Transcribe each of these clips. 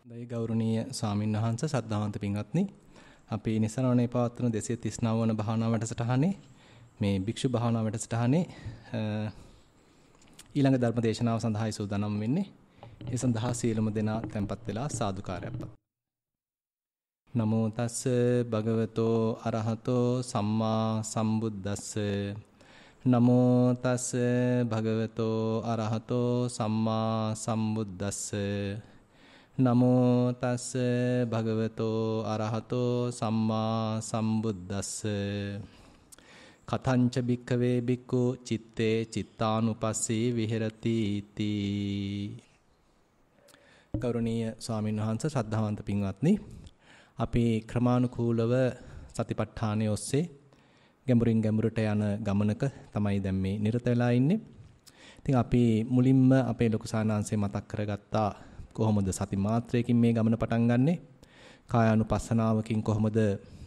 දෛ ගෞරවනීය ස්වාමින්වහන්සේ සද්ධාවන්ත පින්වත්නි අපි නිසරණේ පවත්වන 239 වන භාවනා වැඩසටහනේ මේ භික්ෂු භාවනා වැඩසටහනේ ඊළඟ ධර්ම දේශනාව සඳහායි සූදානම් වෙන්නේ. ඒ සඳහා සියලුම දෙනා tempත් වෙලා සාදුකාරයක් පත්. නමෝ තස්ස භගවතෝ අරහතෝ සම්මා සම්බුද්දස්ස නමෝ තස්ස භගවතෝ අරහතෝ සම්මා සම්බුද්දස්ස නමෝ තස්ස භගවතෝ අරහතෝ සම්මා සම්බුද්දස්ස කතංච භික්ඛවේ භික්ඛු චිත්තේ චිත්තානුපස්සී විහෙරති තී. ගෞරවනීය ස්වාමින්වහන්සේ ශ්‍රද්ධාවන්ත පින්වත්නි, අපි ක්‍රමානුකූලව සතිපට්ඨානයේ ඔස්සේ ගැඹුරින් ගැඹුරට යන ගමනක තමයි දැන් මේ නිරත වෙලා ඉන්නේ. ඉතින් අපි මුලින්ම අපේ ලොකු සානාංශය මතක් කරගත්තා කොහොමද සති මාත්‍රයකින් මේ ගමන පටන් ගන්නෙ? කායානුපස්සනාවකින් කොහොමද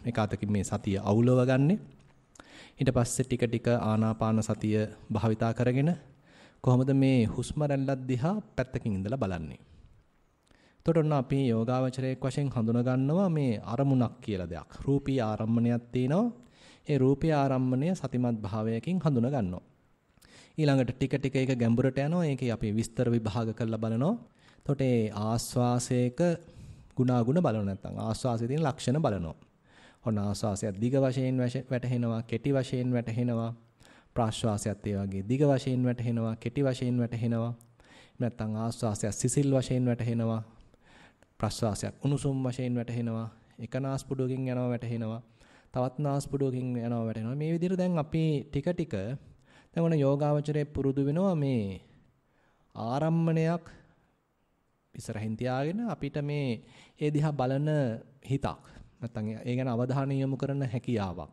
එක අතකින් මේ සතිය අවුලව ගන්නෙ? ඊට පස්සේ ටික ටික ආනාපාන සතිය භාවිතා කරගෙන කොහොමද මේ හුස්ම රැල්ලක් දිහා පැත්තකින් ඉඳලා බලන්නේ? එතකොට ඔන්න අපි යෝගාවචරයේ වශයෙන් හඳුනා ගන්නවා මේ අරමුණක් කියලා දෙයක්. රූපී ආරම්මණයක් තියෙනවා. ඒ රූපී ආරම්මණය සතිමත් භාවයකින් හඳුනා ගන්නවා. ඊළඟට ටික ටික ඒක ගැඹුරට යනවා. ඒකේ අපි විස්තර විභාග කරලා බලනවා. එතකොට ඒ ආස්වාසයක ගුණාගුණ බලනවා, නැත්නම් ආස්වාසයේ තියෙන ලක්ෂණ බලනවා. ඔන්න ආස්වාසයත් දිග වශයෙන් වැටහෙනවා, කෙටි වශයෙන් වැටහෙනවා. ප්‍රාශ්වාසයත් ඒ වගේ දිග වශයෙන් වැටහෙනවා, කෙටි වශයෙන් වැටහෙනවා. නැත්නම් ආස්වාසයත් සිසිල් වශයෙන් වැටහෙනවා, ප්‍රාශ්වාසයක් උණුසුම් වශයෙන් වැටහෙනවා. එක නාස්පුඩුවකින් යනවා වැටහෙනවා, තවත් නාස්පුඩුවකින් යනවා වැටහෙනවා. මේ විදිහට දැන් අපි ටික ටික දැන් ඔන්න යෝගාවචරයේ පුරුදු වෙනවා මේ ආරම්මණයක් ඉස්සරහින් තියාගෙන අපිට මේ ඒ දිහා බලන හිතක් නැත්නම් ඒ ගැන අවධානය යොමු කරන හැකියාවක්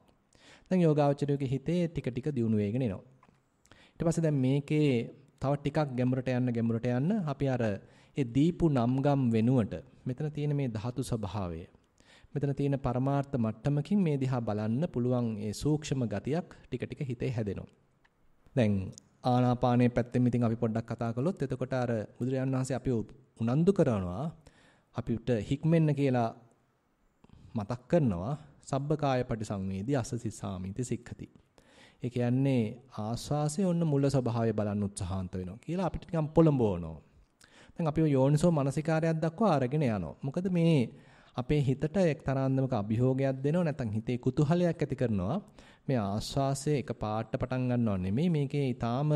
දැන් යෝගාවචරයේ හිතේ ටික ටික දියුණු වෙගෙන එනවා. ඊට පස්සේ දැන් මේකේ තව ටිකක් ගැඹුරට යන්න අපි අර ඒ දීපු නම්ගම් වෙනුවට මෙතන තියෙන මේ ධාතු ස්වභාවය, මෙතන තියෙන පරමාර්ථ මට්ටමකින් මේ දිහා බලන්න පුළුවන් ඒ සූක්ෂම ගතියක් ටික ටික හිතේ හැදෙනවා. දැන් ආනාපානයේ පැත්තෙන් ඉතින් අපි පොඩ්ඩක් කතා කළොත් එතකොට අර බුදුරජාණන් වහන්සේ අපිව උනන්දු කරනවා අපිට හික්මෙන්න කියලා මතක් කරනවා සබ්බකාය පටිසංවේදී අසසිසාමිති සික්ඛති. ඒ කියන්නේ ආස්වාසයේ ඔන්න මුල ස්වභාවය බලන්න උත්සාහන්ත වෙනවා කියලා අපිට නිකන් පොළඹවනවා. දැන් අපි යෝනිසෝ මනසිකාරයක් දක්වා අරගෙන යනවා. මොකද මේ අපේ හිතට එක්තරාන්දමක අභියෝගයක් දෙනවා, නැත්නම් හිතේ කුතුහලයක් ඇති කරනවා. මේ ආස්වාසයේ එක පාට පටන් ගන්නව නෙමෙයි, මේකේ ඊටාම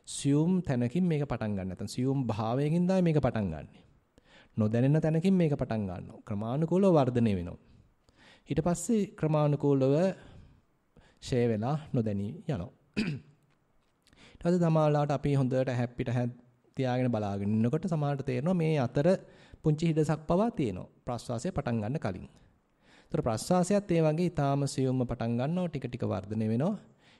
සියුම් තැනකින් මේක පටන් ගන්න. නැත්නම් සියුම් භාවයකින් තමයි මේක පටන් ගන්නෙ. නොදැනෙන තැනකින් මේක පටන් ගන්නවා. ක්‍රමානුකූලව වර්ධනය වෙනවා. ඊට පස්සේ ක්‍රමානුකූලව ෂේ වෙලා නොදැනී යනවා. ඊට පස්සේ සමහරවිට අපි හොඳට හැප්පිට තියාගෙන බලාගෙන ඉන්නකොට සමහරට තේරෙනවා මේ අතර පුංචි හිඩසක් පවා තියෙනවා ප්‍රස්වාසය පටන් ගන්න කලින්. ඒතර ප්‍රස්වාසයත් ඒ වගේ ඊටාම සියුම්ම පටන් ගන්නවා, ටික ටික වර්ධනය වෙනවා.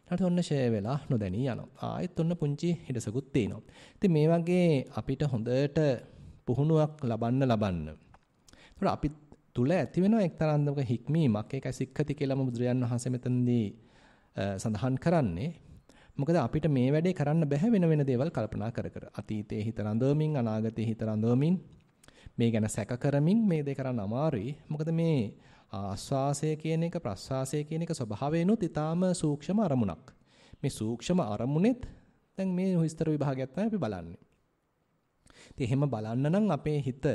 ඊට ඔන්න ෂේ වෙලා නොදැනී යනවා. ආයෙත් ඔන්න පුංචි හිඩසකුත් තියෙනවා. ඉතින් මේ වගේ අපිට හොඳට පුහුණුවක් ලබන්න. ඒතර අපි තුල ඇති වෙන එක්තරාන්දමක හික්මීමක්, ඒකයි සික්ඛති කියලාම බුදුරජාණන් වහන්සේ මෙතනදී සඳහන් කරන්නේ. මොකද අපිට මේ වැඩේ කරන්න බෑ වෙන වෙන දේවල් කල්පනා කර කර. අතීතයේ හිත රඳවමින්, අනාගතයේ හිත රඳවමින්, මේ ගැන සැක කරමින් මේ දේ කරන්න අමාරුයි. මොකද මේ ආස්වාසය කියන එක, ප්‍රස්වාසය කියන එක ස්වභාවයෙන්ුත් ඊටාම සූක්ෂම අරමුණක්. මේ සූක්ෂම අරමුණෙත් දැන් මේ විස්තර විභාගයක් තමයි අපි බලන්නේ. ඉතින් එහෙම බලන්න නම් අපේ හිත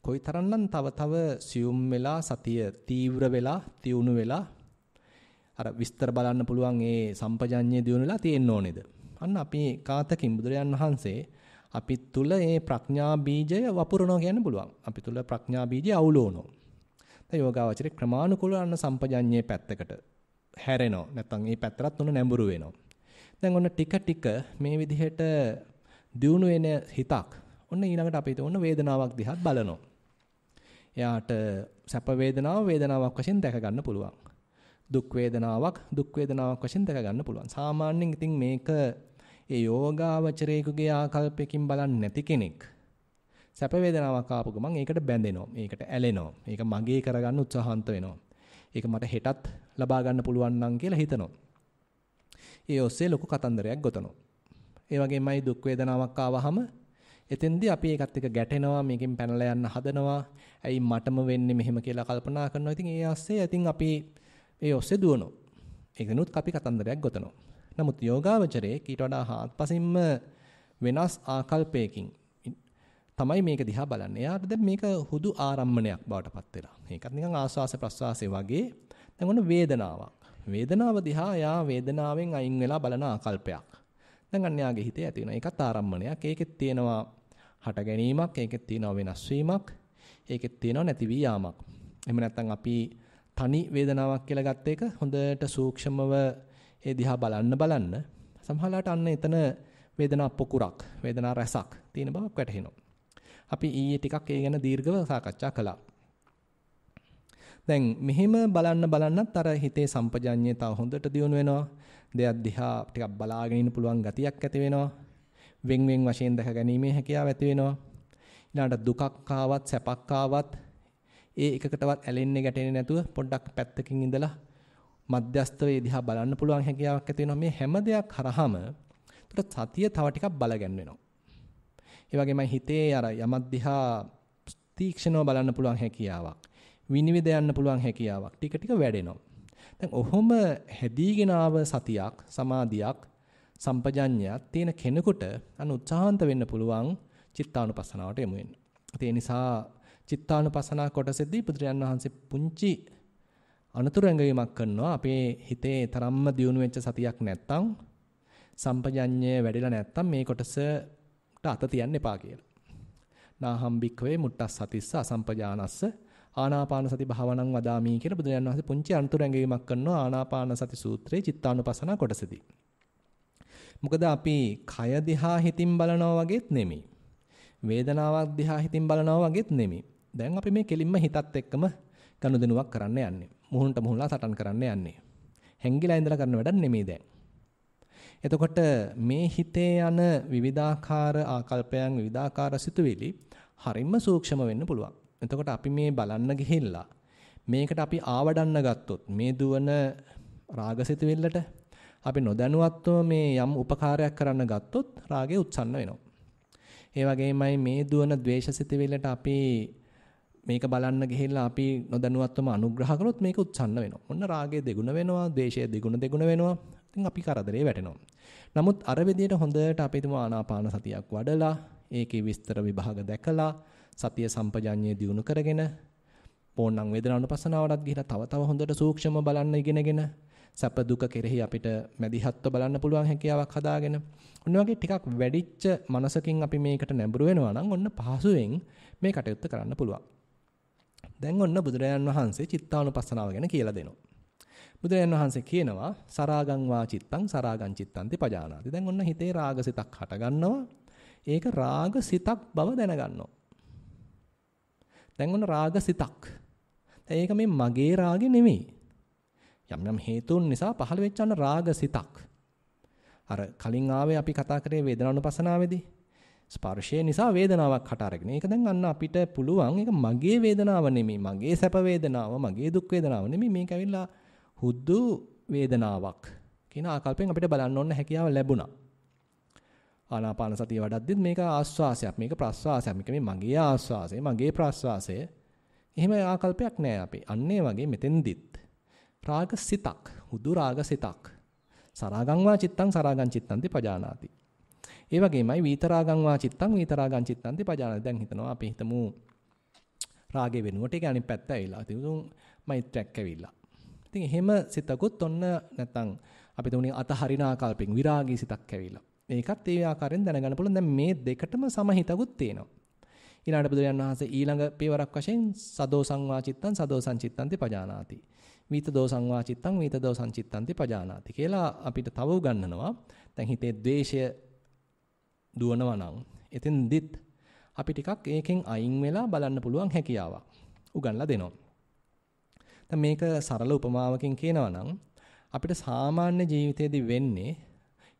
කොයිතරම්නම් තව සියුම් වෙලා, සතිය තීව්‍ර වෙලා, තියුණු වෙලා අර විස්තර බලන්න පුළුවන් ඒ සම්පජඤ්ඤය දියුණු වෙලා තියෙන්න ඕනේද? අන්න අපි කාතකින් බුදුරජාන් වහන්සේ අපි තුල මේ ප්‍රඥා බීජය වපුරනවා කියන්න පුළුවන්. අපි තුල ප්‍රඥා බීජය අවුලවනවා. දැන් යෝගාවචරේ ක්‍රමානුකූලව අන්න සම්පජඤ්ඤයේ පැත්තකට හැරෙනවා. නැත්නම් මේ පැත්තට උන නැඹුරු වෙනවා. දැන් ඔන්න ටික ටික මේ විදිහට දියුණු වෙන හිතක් ඔන්න ඊළඟට අපි හිතන වේදනාවක් දිහා බලනවා. එයාට සැප වේදනාවක් වශයෙන් දැක ගන්න පුළුවන්. දුක් වේදනාවක් වශයෙන් දැක ගන්න පුළුවන්. සාමාන්‍යයෙන් ඉතින් මේක ඒ යෝගාවචරයේකුගේ ආකල්පයකින් බලන්නේ නැති කෙනෙක් සැප වේදනාවක් ආපු ගමන් ඒකට බැඳෙනවා. ඒකට ඇලෙනවා. ඒක මගේ කරගන්න උත්සාහන්ත වෙනවා. ඒක මට හෙටත් ලබා ගන්න පුළුවන් නම් කියලා හිතනවා. ඒ ඔස්සේ ලොකු කතන්දරයක් ගොතනවා. ඒ වගේමයි දුක් වේදනාවක් ආවහම එතෙන්දී අපි ඒකත් එක්ක ගැටෙනවා, මේකෙන් පැනලා යන්න හදනවා. ඇයි මටම වෙන්නේ මෙහෙම කියලා කල්පනා කරනවා. ඉතින් ඒ ASCII ඉතින් අපි ඒ ඔස්සේ දුවනවා. ඒකනොත් අපි කතන්දරයක් ගොතනවා. නමුත් යෝගාවචරයේ ඊට වඩා හාත්පසින්ම වෙනස් ආකල්පයකින් තමයි මේක දිහා බලන්නේ. එයාට දැන් මේක හුදු ආරම්මණයක් බවට පත් වෙලා. ඒකත් නිකන් ආස්වාස ප්‍රස්වාසයේ වගේ දැන් ඔන්න වේදනාවක්. වේදනාව දිහා යා වේදනාවෙන් අයින් වෙලා බලන ආකල්පයක්. දැන් අන්න යාගේ හිතේ ඇති වෙනවා. ඒකත් ආරම්මණයක්. ඒකෙත් තියෙනවා හට ගැනීමක්, ඒකෙත් තියෙනවා වෙනස් වීමක්, ඒකෙත් තියෙනවා නැති වී යාමක්. එහෙම නැත්නම් අපි තනි වේදනාවක් කියලා ගත්ත එක හොඳට සූක්ෂමව ඒ දිහා බලන්න සමහරවිට අන්න එතන වේදනා පොකුරක්, වේදනා රසක් තියෙන බවක් වැටහෙනවා. අපි ඊයේ ටිකක් ඒ ගැන දීර්ඝව සාකච්ඡා කළා. දැන් මෙහෙම බලන්නත් අර හිතේ සම්පජඤ්ඤය තව හොඳට දියුණු වෙනවා. දෙයක් දිහා ටිකක් බලාගෙන ඉන්න පුළුවන් ගතියක් ඇති වෙනවා. වෙන් වශයෙන් දැක ගැනීමේ හැකියාව ඇති වෙනවා. ඊළඟට දුකක් ආවත් සැපක් ආවත් ඒ එකකටවත් ඇලෙන්නේ ගැටෙන්නේ නැතුව පොඩ්ඩක් පැත්තකින් ඉඳලා මධ්‍යස්ථව ඒ දිහා බලන්න පුළුවන් හැකියාවක් ඇති වෙනවා. මේ හැම දෙයක් හරහාම ඒකට සතිය තව ටිකක් බලගන්න වෙනවා. ඒ වගේමයි හිතේ අර යමක් දිහා තීක්ෂණව බලන්න පුළුවන් හැකියාවක්, විනිවිද යන්න පුළුවන් හැකියාවක් ටික ටික වැඩෙනවා. දැන් ඔහොම හැදීගෙන ආව සතියක්, සමාධියක්, සම්පජඤ්ඤයක් තියෙන කෙනෙකුට උත්සාහන්ත වෙන්න පුළුවන් චිත්තානුපස්සනාවට යමු වෙන්න. ඒ නිසා චිත්තානුපස්සනා කොටසෙදී බුදුරජාණන් වහන්සේ පුංචි අනුතුරු ඇඟවීමක් කරනවා. අපේ හිතේ තරම්ම දියුණු වෙච්ච සතියක් නැත්තම්, සම්පජඤ්ඤය වැඩිලා නැත්තම් මේ කොටසට අත තියන්න එපා කියලා. නාහම් භික්ඛවේ මුට්ටස් සතිස්ස අසම්පජානස්ස ආනාපාන සති භාවනං වදාමි කියලා බුදුරජාණන් වහන්සේ පුංචි අනුතුරු ඇඟවීමක් කරනවා ආනාපාන සති සූත්‍රයේ චිත්තානුපස්සනා කොටසදී. මොකද අපි කය දිහා හිතින් බලනවා වගේත් නෙමෙයි. වේදනාවක් දිහා හිතින් බලනවා වගේත් නෙමෙයි. දැන් අපි මේ කෙලින්ම හිතත් එක්කම ගනුදෙනුවක් කරන්න යන්නේ. මුහුණට මුහුණලා සටන් කරන්න යන්නේ. හැංගිලා ඉඳලා කරන වැඩක් නෙමෙයි දැන්. එතකොට මේ හිතේ යන විවිධාකාර ආකල්පයන්, විවිධාකාර සිතුවිලි හරිම සූක්ෂම වෙන්න පුළුවන්. එතකොට අපි මේ බලන්න ගිහිල්ලා මේකට අපි ආවඩන්න ගත්තොත් මේ දුවන රාගසිතුවිල්ලට අපි නොදැනුවත්වම මේ යම් උපකාරයක් කරන්න ගත්තොත් රාගය උත්සන්න වෙනවා. ඒ වගේමයි මේ දුවන ද්වේෂසිතුවිල්ලට අපි මේක බලන්න ගිහිල්ලා අපි නොදැනුවත්වම අනුග්‍රහ කළොත් මේක උත්සන්න වෙනවා. ඔන්න රාගය දෙගුණ වෙනවා, ද්වේෂය දෙගුණ වෙනවා. ඉතින් අපි කරදරේ වැටෙනවා. නමුත් අර විදියට හොඳට අපි තුමු ආනාපාන සතියක් වඩලා, ඒකේ විස්තර විභාග දැකලා, සතිය සම්පජාඤ්ඤය දියුණු කරගෙන, පෝණං වේදනානුපස්සනාවටත් ගිහිලා තව හොඳට සූක්ෂම බලන්න ඉගෙනගෙන, සැප දුක කෙරෙහි අපිට මැදිහත්ව බලන්න පුළුවන් හැකියාවක් හදාගෙන, ඔන්න වගේ ටිකක් වැඩිච්ච මනසකින් අපි මේකට නැඹුරු වෙනවා නම් ඔන්න පහසුවෙන් මේ කටයුත්ත කරන්න පුළුවන්. දැන් ඔන්න බුදුරජාණන් වහන්සේ චිත්තානුපස්සනාව ගැන කියලා දෙනවා. බුදුරජාණන් වහන්සේ කියනවා සරාගං වා චිත්තං සරාගං චිත්තන්ති පජානාති. දැන් ඔන්න හිතේ රාගසිතක් හට ගන්නවා. ඒක රාගසිතක් බව දැනගන්නවා. දැන් ඔන්න රාගසිතක්. ඒක මේ මගේ රාගෙ නෙමෙයි. යම් හේතුන් නිසා පහළ වෙච්ච අන්න රාගසිතක්. අර කලින් ආවේ අපි කතා කරේ වේදනානුපස්සනාවේදී ස්පර්ශය නිසා වේදනාවක් හට අරගෙන. ඒක දැන් අන්න අපිට පුළුවන් ඒක මගේ වේදනාව නෙමෙයි, මගේ සැප වේදනාව, මගේ දුක් වේදනාව නෙමෙයි, මේක ඇවිල්ලා හුදු වේදනාවක් කියන ආකල්පයෙන් අපිට බලන්න ඕන හැකියාව ලැබුණා. ආනාපාන සතිය වඩද්දිත් මේක ආස්වාසයක්, මේක ප්‍රස්වාසයක්, මේක මේ මගේ ආස්වාසය, මගේ ප්‍රස්වාසය. එහෙම ආකල්පයක් නෑ අපි. අන්නේ වගේ මෙතෙන්දිත් රාගසිතක්, හුදු රාගසිතක්. සරාගං වා චිත්තං සරාගං චිත්තන්ති පජානාති. ඒ වගේමයි විතරාගං වා චිත්තං විතරාගං චිත්තන්ති පජානාති. දැන් හිතනවා අපි හිතමු රාගේ වෙනුවට ඒක අනිත් පැත්ත ඇවිල්ලා. තියුම් මෛත්‍රියක් ඇවිල්ලා. ඉතින් එහෙම සිතකුත් ඔන්න නැත්තම් අපි තුනේ අතහරින ආකල්පෙන් විරාගී සිතක් ඇවිල්ලා. ඒකත් ඒ ආකාරයෙන් දැනගන්න පුළුවන්. දැන් මේ දෙකටම සමහිතකුත් තියෙනවා. ඊළඟට බුදුරජාණන් වහන්සේ ඊළඟ පියවරක් වශයෙන් සදෝසං වා චිත්තං සදෝසං චිත්තන්ති පජානාති. විත දෝසං වා චිත්තං විත දෝසං චිත්තන්ති පජානාති කියලා අපිට තව උගන්වනවා. දැන් හිතේ ද්වේෂය දුවනවා නම් එතෙන්දිත් අපි ටිකක් ඒකෙන් අයින් වෙලා බලන්න පුළුවන් හැකියාවක් උගන්ලා දෙනවා. දැන් මේක සරල උපමාවකින් කියනවා නම් අපිට සාමාන්‍ය ජීවිතේදී වෙන්නේ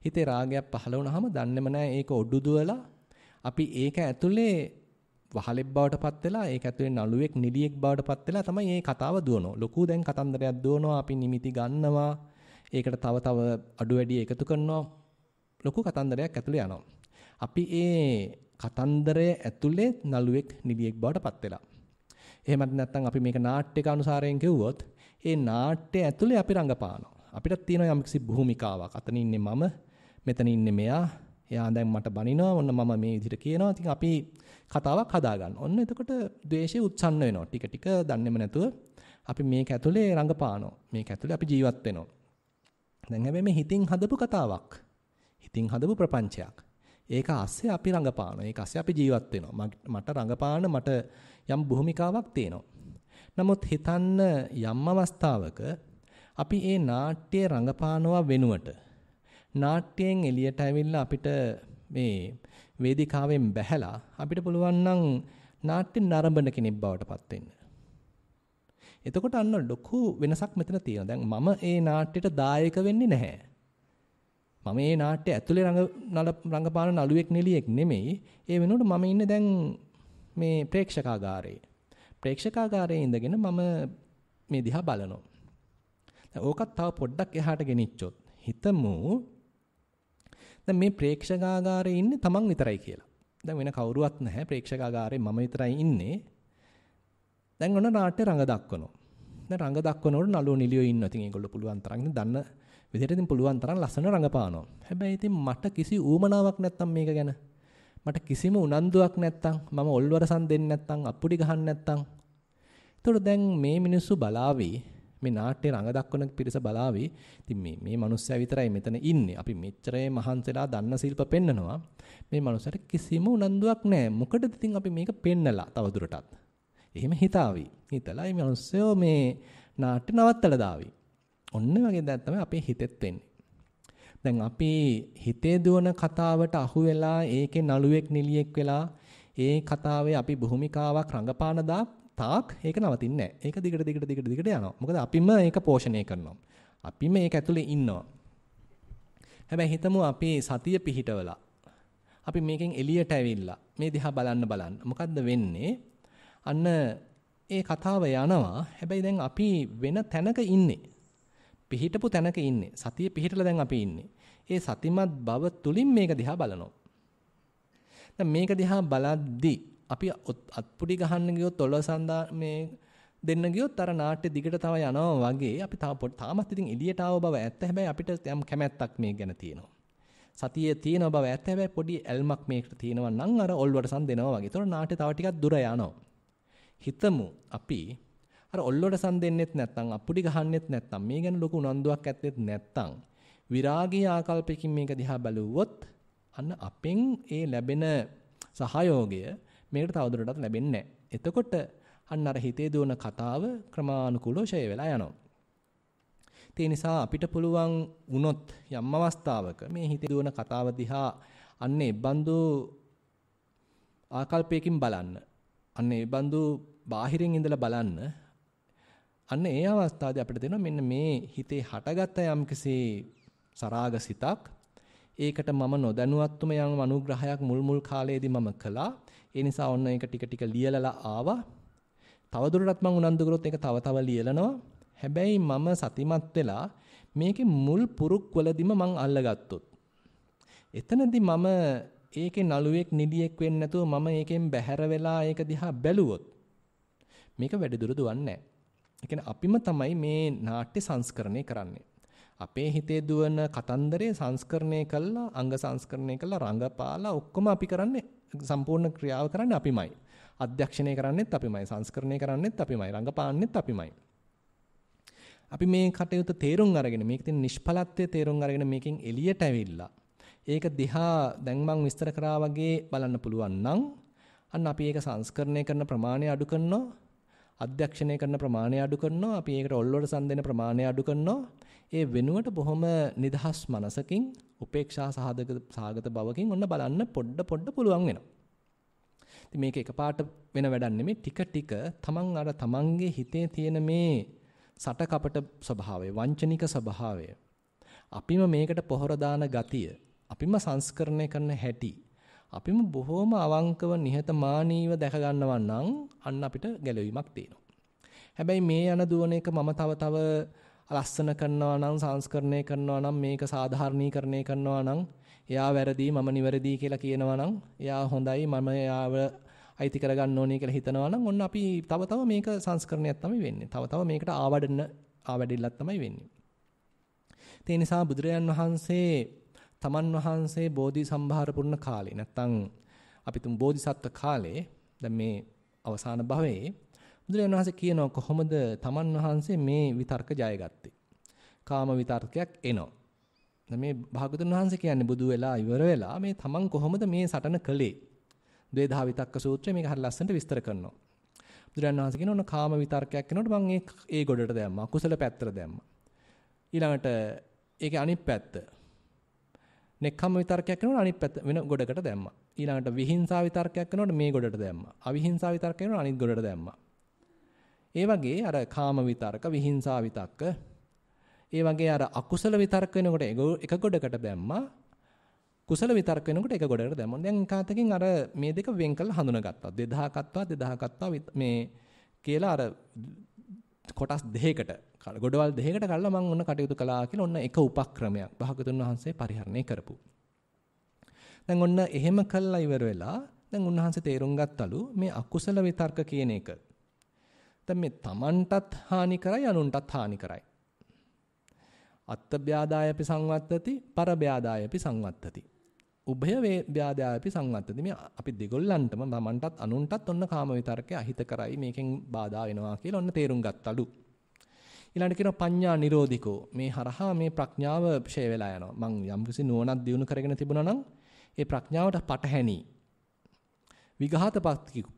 හිතේ රාගයක් පහළ වුණාම දන්නේම නැහැ ඒක ඔඩු දුවලා අපි ඒක ඇතුලේ වහලෙක් බවට පත් වෙලා ඒක ඇතුලේ නළුවෙක් නිලියෙක් බවට පත් වෙලා තමයි මේ කතාව දුවනවා. ලොකු දැන් කතන්දරයක් දුවනවා. අපි නිමිති ගන්නවා. ඒකට තව අඩු වැඩි එකතු කරනවා. ලොකු කතන්දරයක් ඇතුලේ යනවා. අපි ඒ කතන්දරයේ ඇතුලේ නළුවෙක් නිලියෙක් බවට පත් වෙලා. එහෙමත් නැත්නම් අපි මේක නාට්‍යක අනුසාරයෙන් කිව්වොත් ඒ නාට්‍ය ඇතුලේ අපි රඟපානවා. අපිට තියෙනවා යම්කිසි භූමිකාවක්. අතන ඉන්නේ මම, මෙතන ඉන්නේ මෙයා. එයා දැන් මට බනිනවා. ඔන්න මම මේ විදිහට කියනවා. ඉතින් අපි කතාවක් හදාගන්න. ඔන්න එතකොට ද්වේෂය උත්සන්න වෙනවා. ටික ටික දන්නේම නැතුව අපි මේක ඇතුලේ රඟපානවා. මේක ඇතුලේ අපි ජීවත් වෙනවා. දැන් හැබැයි මේ හිතින් හදපු කතාවක්. හිතින් හදපු ප්‍රපංචයක්. ඒක ASCII අපි රඟපානවා. ඒක ASCII අපි ජීවත් වෙනවා. මට රඟපාන මට යම් භූමිකාවක් තියෙනවා. නමුත් හිතන්න යම් අවස්ථාවක අපි ඒ නාට්‍ය රඟපානවා වෙනුවට නාට්‍යයෙන් එළියට ඇවිල්ලා අපිට මේ වේදිකාවෙන් බැහැලා අපිට පුළුවන් නම් නාට්‍ය නරඹන කෙනෙක් බවට පත් වෙන්න. එතකොට අන්න ලොකු වෙනසක් මෙතන තියෙනවා. දැන් මම ඒ නාට්‍යයට දායක වෙන්නේ නැහැ. මම මේ නාට්‍ය ඇතුලේ රංගපාන නළුවෙක් නිලියෙක් නෙමෙයි. ඒ වෙනුවට මම ඉන්නේ දැන් මේ ප්‍රේක්ෂකාගාරයේ. ප්‍රේක්ෂකාගාරයේ ඉඳගෙන මම මේ දිහා බලනවා. දැන් ඕකත් තව පොඩ්ඩක් එහාට ගෙනිච්චොත් හිතමු දැන් මේ ප්‍රේක්ෂකාගාරයේ ඉන්නේ තමන් විතරයි කියලා. දැන් වෙන කවුරුවත් නැහැ. ප්‍රේක්ෂකාගාරයේ මම විතරයි ඉන්නේ. දැන් ඔන්න නාට්‍ය රංග දක්වනවා. දැන් රංග දක්වනකොට නළුවෝ නිලියෝ ඉන්නවා. ඉතින් ඒගොල්ලෝ පුළුවන් තරම් දන්න විදිහට ඉතින් පුළුවන් තරම් ලස්සන රංගපානවා. හැබැයි ඉතින් මට කිසි ඌමනාවක් නැත්තම් මේක ගැන. මට කිසිම උනන්දුවක් නැත්තම් මම ඔල්වරසන් දෙන්නේ නැත්තම් අප්පුඩි ගහන්නේ නැත්තම්. ඒතකොට දැන් මේ මිනිස්සු බලාවි මේ නාට්‍ය රංග දක්වන පිරිස බලාවි. ඉතින් මේ මිනිස්සයා විතරයි මෙතන ඉන්නේ. අපි මෙච්චරේ මහන්සිලා දන්න ශිල්ප පෙන්නනවා. මේ මිනිස්සට කිසිම උනන්දුවක් නැහැ. මොකටද ඉතින් අපි මේක පෙන්නලා තවදුරටත්. එහෙම හිතාවි. හිතලා මේ මිනිස්සයෝ මේ නාට්‍ය නවත්තලා දාවි. ඔන්න වගේ දැන් තමයි අපේ හිතෙත් වෙන්නේ. දැන් අපි හිතේ දුවන කතාවට අහු වෙලා ඒකේ නළුවෙක් නිලියෙක් වෙලා ඒ කතාවේ අපි භූමිකාවක් රඟපාන තාක් ඒක නවතින්නේ නැහැ. ඒක දිගට යනවා. මොකද අපිම ඒක පෝෂණය කරනවා. අපිම ඒක ඇතුලේ ඉන්නවා. හැබැයි හිතමු අපි සතිය පිහිටවලා අපි මේකෙන් එළියට ඇවිල්ලා මේ දිහා බලන්න. මොකද්ද වෙන්නේ? අන්න ඒ කතාව යනවා. හැබැයි දැන් අපි වෙන තැනක ඉන්නේ. පිහිටපු තැනක ඉන්නේ. සතිය පිහිටලා දැන් අපි ඉන්නේ. ඒ සතිමත් බව තුලින් මේක දිහා බලනවා. දැන් මේක දිහා බලද්දි අපි අත්පුඩි ගහන්න ගියොත් ඔලසන්දා මේ දෙන්න ගියොත් අර නාට්‍ය දිගට තව යනවා වගේ අපි තාමත් ඉතින් එළියට ආව බව ඇත්ත. හැබැයි අපිට යම් කැමැත්තක් මේක ගැන තියෙනවා. සතියේ තියෙන බව ඇත්ත. හැබැයි පොඩි ඇල්මක් මේකට තියෙනවා නම් අර ඔල්වටසන් දෙනවා වගේ. ඒතකොට නාට්‍ය තව ටිකක් දුර යනවා. හිතමු අපි අර ඔල්වටසන් දෙන්නෙත් නැත්නම් අප්පුඩි ගහන්නෙත් නැත්නම් මේ ගැන ලොකු උනන්දුවක් ඇත්තෙත් නැත්නම් විරාගී ආකල්පයකින් මේක දිහා බලුවොත් අන්න අපෙන් ඒ ලැබෙන සහයෝගය මේකට තවදුරටත් ලැබෙන්නේ නැහැ. එතකොට අන්න අර හිතේ දුවන කතාව ක්‍රමානුකූලව ෂය වෙලා යනවා. ඒ නිසා අපිට පුළුවන් වුණොත් යම් අවස්ථාවක මේ හිතේ දුවන කතාව දිහා අන්නේ බඳු ආකල්පයකින් බලන්න. අන්නේ බඳු බාහිරින් ඉඳලා බලන්න. අන්න ඒ අවස්ථාවේ අපිට දෙනවා මෙන්න මේ හිතේ හටගත්ත යම්කිසි සරාගසිතක් ඒකට මම නොදැනුවත්වම යම් අනුග්‍රහයක් මුල් කාලයේදී මම කළා. ඒ නිසා ඔන්න ඒක ටික ටික ලියලලා ආවා. තවදුරටත් මම උනන්දු කරොත් ඒක තව ලියලනවා. හැබැයි මම සතිමත් වෙලා මේකේ මුල් පුරුක් වලදීම මං අල්ලගත්තොත්. එතනදී මම ඒකේ නළුවෙක් නිලියෙක් වෙන්නේ නැතුව මම ඒකෙන් බැහැර වෙලා ඒක දිහා බැලුවොත් මේක වැඩි දුර දුවන්නේ නැහැ. ඒ කියන්නේ අපිම තමයි මේ නාට්‍ය සංස්කරණය කරන්නේ. අපේ හිතේ දුවන කතන්දරේ සංස්කරණය කළා, අංග සංස්කරණය කළා, රංගපාලා ඔක්කොම අපි කරන්නේ සම්පූර්ණ ක්‍රියාව කරන්නේ අපිමයි. අධ්‍යක්ෂණය කරන්නේත් අපිමයි, සංස්කරණය කරන්නේත් අපිමයි, රංගපාන්නෙත් අපිමයි. අපි මේ කටයුතු තේරුම් අරගෙන මේක තියෙන නිෂ්ඵලත්වයේ තේරුම් අරගෙන මේකෙන් එළියට ඇවිල්ලා ඒක දිහා දැන් මම විස්තර කරා වගේ බලන්න පුළුවන් නම් අන්න අපි ඒක සංස්කරණය කරන ප්‍රමාණය අඩු කරනවා, අධ්‍යක්ෂණය කරන ප්‍රමාණය අඩු කරනවා, අපි ඒකට ඔල්ලොට සම් දෙන ප්‍රමාණය අඩු කරනවා. ඒ වෙනුවට බොහොම නිදහස් මනසකින් උපේක්ෂා සහගත බවකින් ඔන්න බලන්න පොඩ පුළුවන් වෙනවා. ඉතින් මේක එකපාරට වෙන වැඩක් නෙමෙයි, ටික ටික තමන්ගේ හිතේ තියෙන මේ සටකපට ස්වභාවය, වංචනික ස්වභාවය, අපිම මේකට පොහොර දාන ගතිය, අපිම සංස්කරණය කරන හැටි, අපිම බොහොම අවංකව නිහතමානීව දැක ගන්නවා නම් අන්න අපිට ගැලවීමක් තියෙනවා. හැබැයි මේ යන දුවන එක මම තව ලස්සන කරනවා නම්, සංස්කරණය කරනවා නම්, මේක සාධාරණීකරණය කරනවා නම් එයා වැරදි මම නිවැරදි කියලා කියනවා නම් එයා හොඳයි මම එයාව අයිති කරගන්න ඕනේ කියලා හිතනවා නම් ඔන්න අපි තව තව මේක සංස්කරණයක් තමයි වෙන්නේ. තව තව මේකට ආවැඩිල්ලක් තමයි වෙන්නේ. ඒ නිසා බුදුරජාන් වහන්සේ තමන් වහන්සේ බෝධි සම්භාර පුරණ කාලේ නැත්තම් අපි තුන් බෝධිසත්ව කාලේ දැන් මේ අවසාන භවයේ බුදුරජාණන් වහන්සේ කියනවා කොහොමද තමන් වහන්සේ මේ විතර්ක ජයගත්තේ? කාම විතර්කයක් එනවා. දැන් මේ භාගතුන් වහන්සේ කියන්නේ බුදු වෙලා ඉවර වෙලා මේ තමන් කොහොමද මේ සටන කළේ? ද්වේධා විතක්ක සූත්‍රය මේක හරිය ලස්සනට විස්තර කරනවා. බුදුරජාණන් වහන්සේ කියනවා කාම විතර්කයක් එනකොට මම ඒ ගොඩට දැම්මා. කුසල පැත්තට දැම්මා. ඊළඟට ඒකේ අනිත් පැත්ත නෙක්ඛම්ම විතර්කයක් කරනකොට අනිත් පැත්ත වෙන ගොඩකට දැම්මා. ඊළඟට විහිංසා විතර්කයක් කරනකොට මේ ගොඩට දැම්මා. අවිහිංසා විතර්කයක් කරනකොට අනිත් ගොඩට දැම්මා. ඒ වගේ අර කාම විතර්ක, විහිංසා විතක්ක, ඒ වගේ අර අකුසල විතර්ක වෙනකොට එක ගොඩකට දැම්මා. කුසල විතර්ක වෙනකොට එක ගොඩකට දැම්මා. දැන් කාතකින් අර මේ දෙක වෙන් කරලා හඳුනාගත්තා. 2000ක්වත් මේ කියලා අර කොටස් දෙකකට ගොඩවල් දෙකකට කළා මම ඔන්න කටයුතු කළා කියලා ඔන්න එක උපක්‍රමයක් භාගතුන් වහන්සේ පරිහරණය කරපු. දැන් ඔන්න එහෙම කළා ඉවර වෙලා දැන් උන්වහන්සේ තේරුම් ගත්තලු මේ අකුසල විතර්ක කියන එක. දැන් මේ Tamanටත් හානි කරයි අනුන්ටත් හානි කරයි. අත්ත්‍බ්‍යාදායපි සංවත්තති පරබ්‍යාදායපි සංවත්තති. උභය ව්‍යාදායපි සංවත්තති. මේ අපි දෙගොල්ලන්ටම Tamanටත් අනුන්ටත් ඔන්න කාම විතර්කය අහිත කරයි මේකෙන් බාධා වෙනවා කියලා ඔන්න තේරුම් ගත්තලු. ඊළඟට කියනවා පඤ්ඤා නිරෝධිකෝ මේ හරහා මේ ප්‍රඥාව ක්ෂය වෙලා යනවා. මං යම්කිසි නුවණක් දියුණු කරගෙන තිබුණා නම් ඒ ප්‍රඥාවට පටහැනි. විඝාත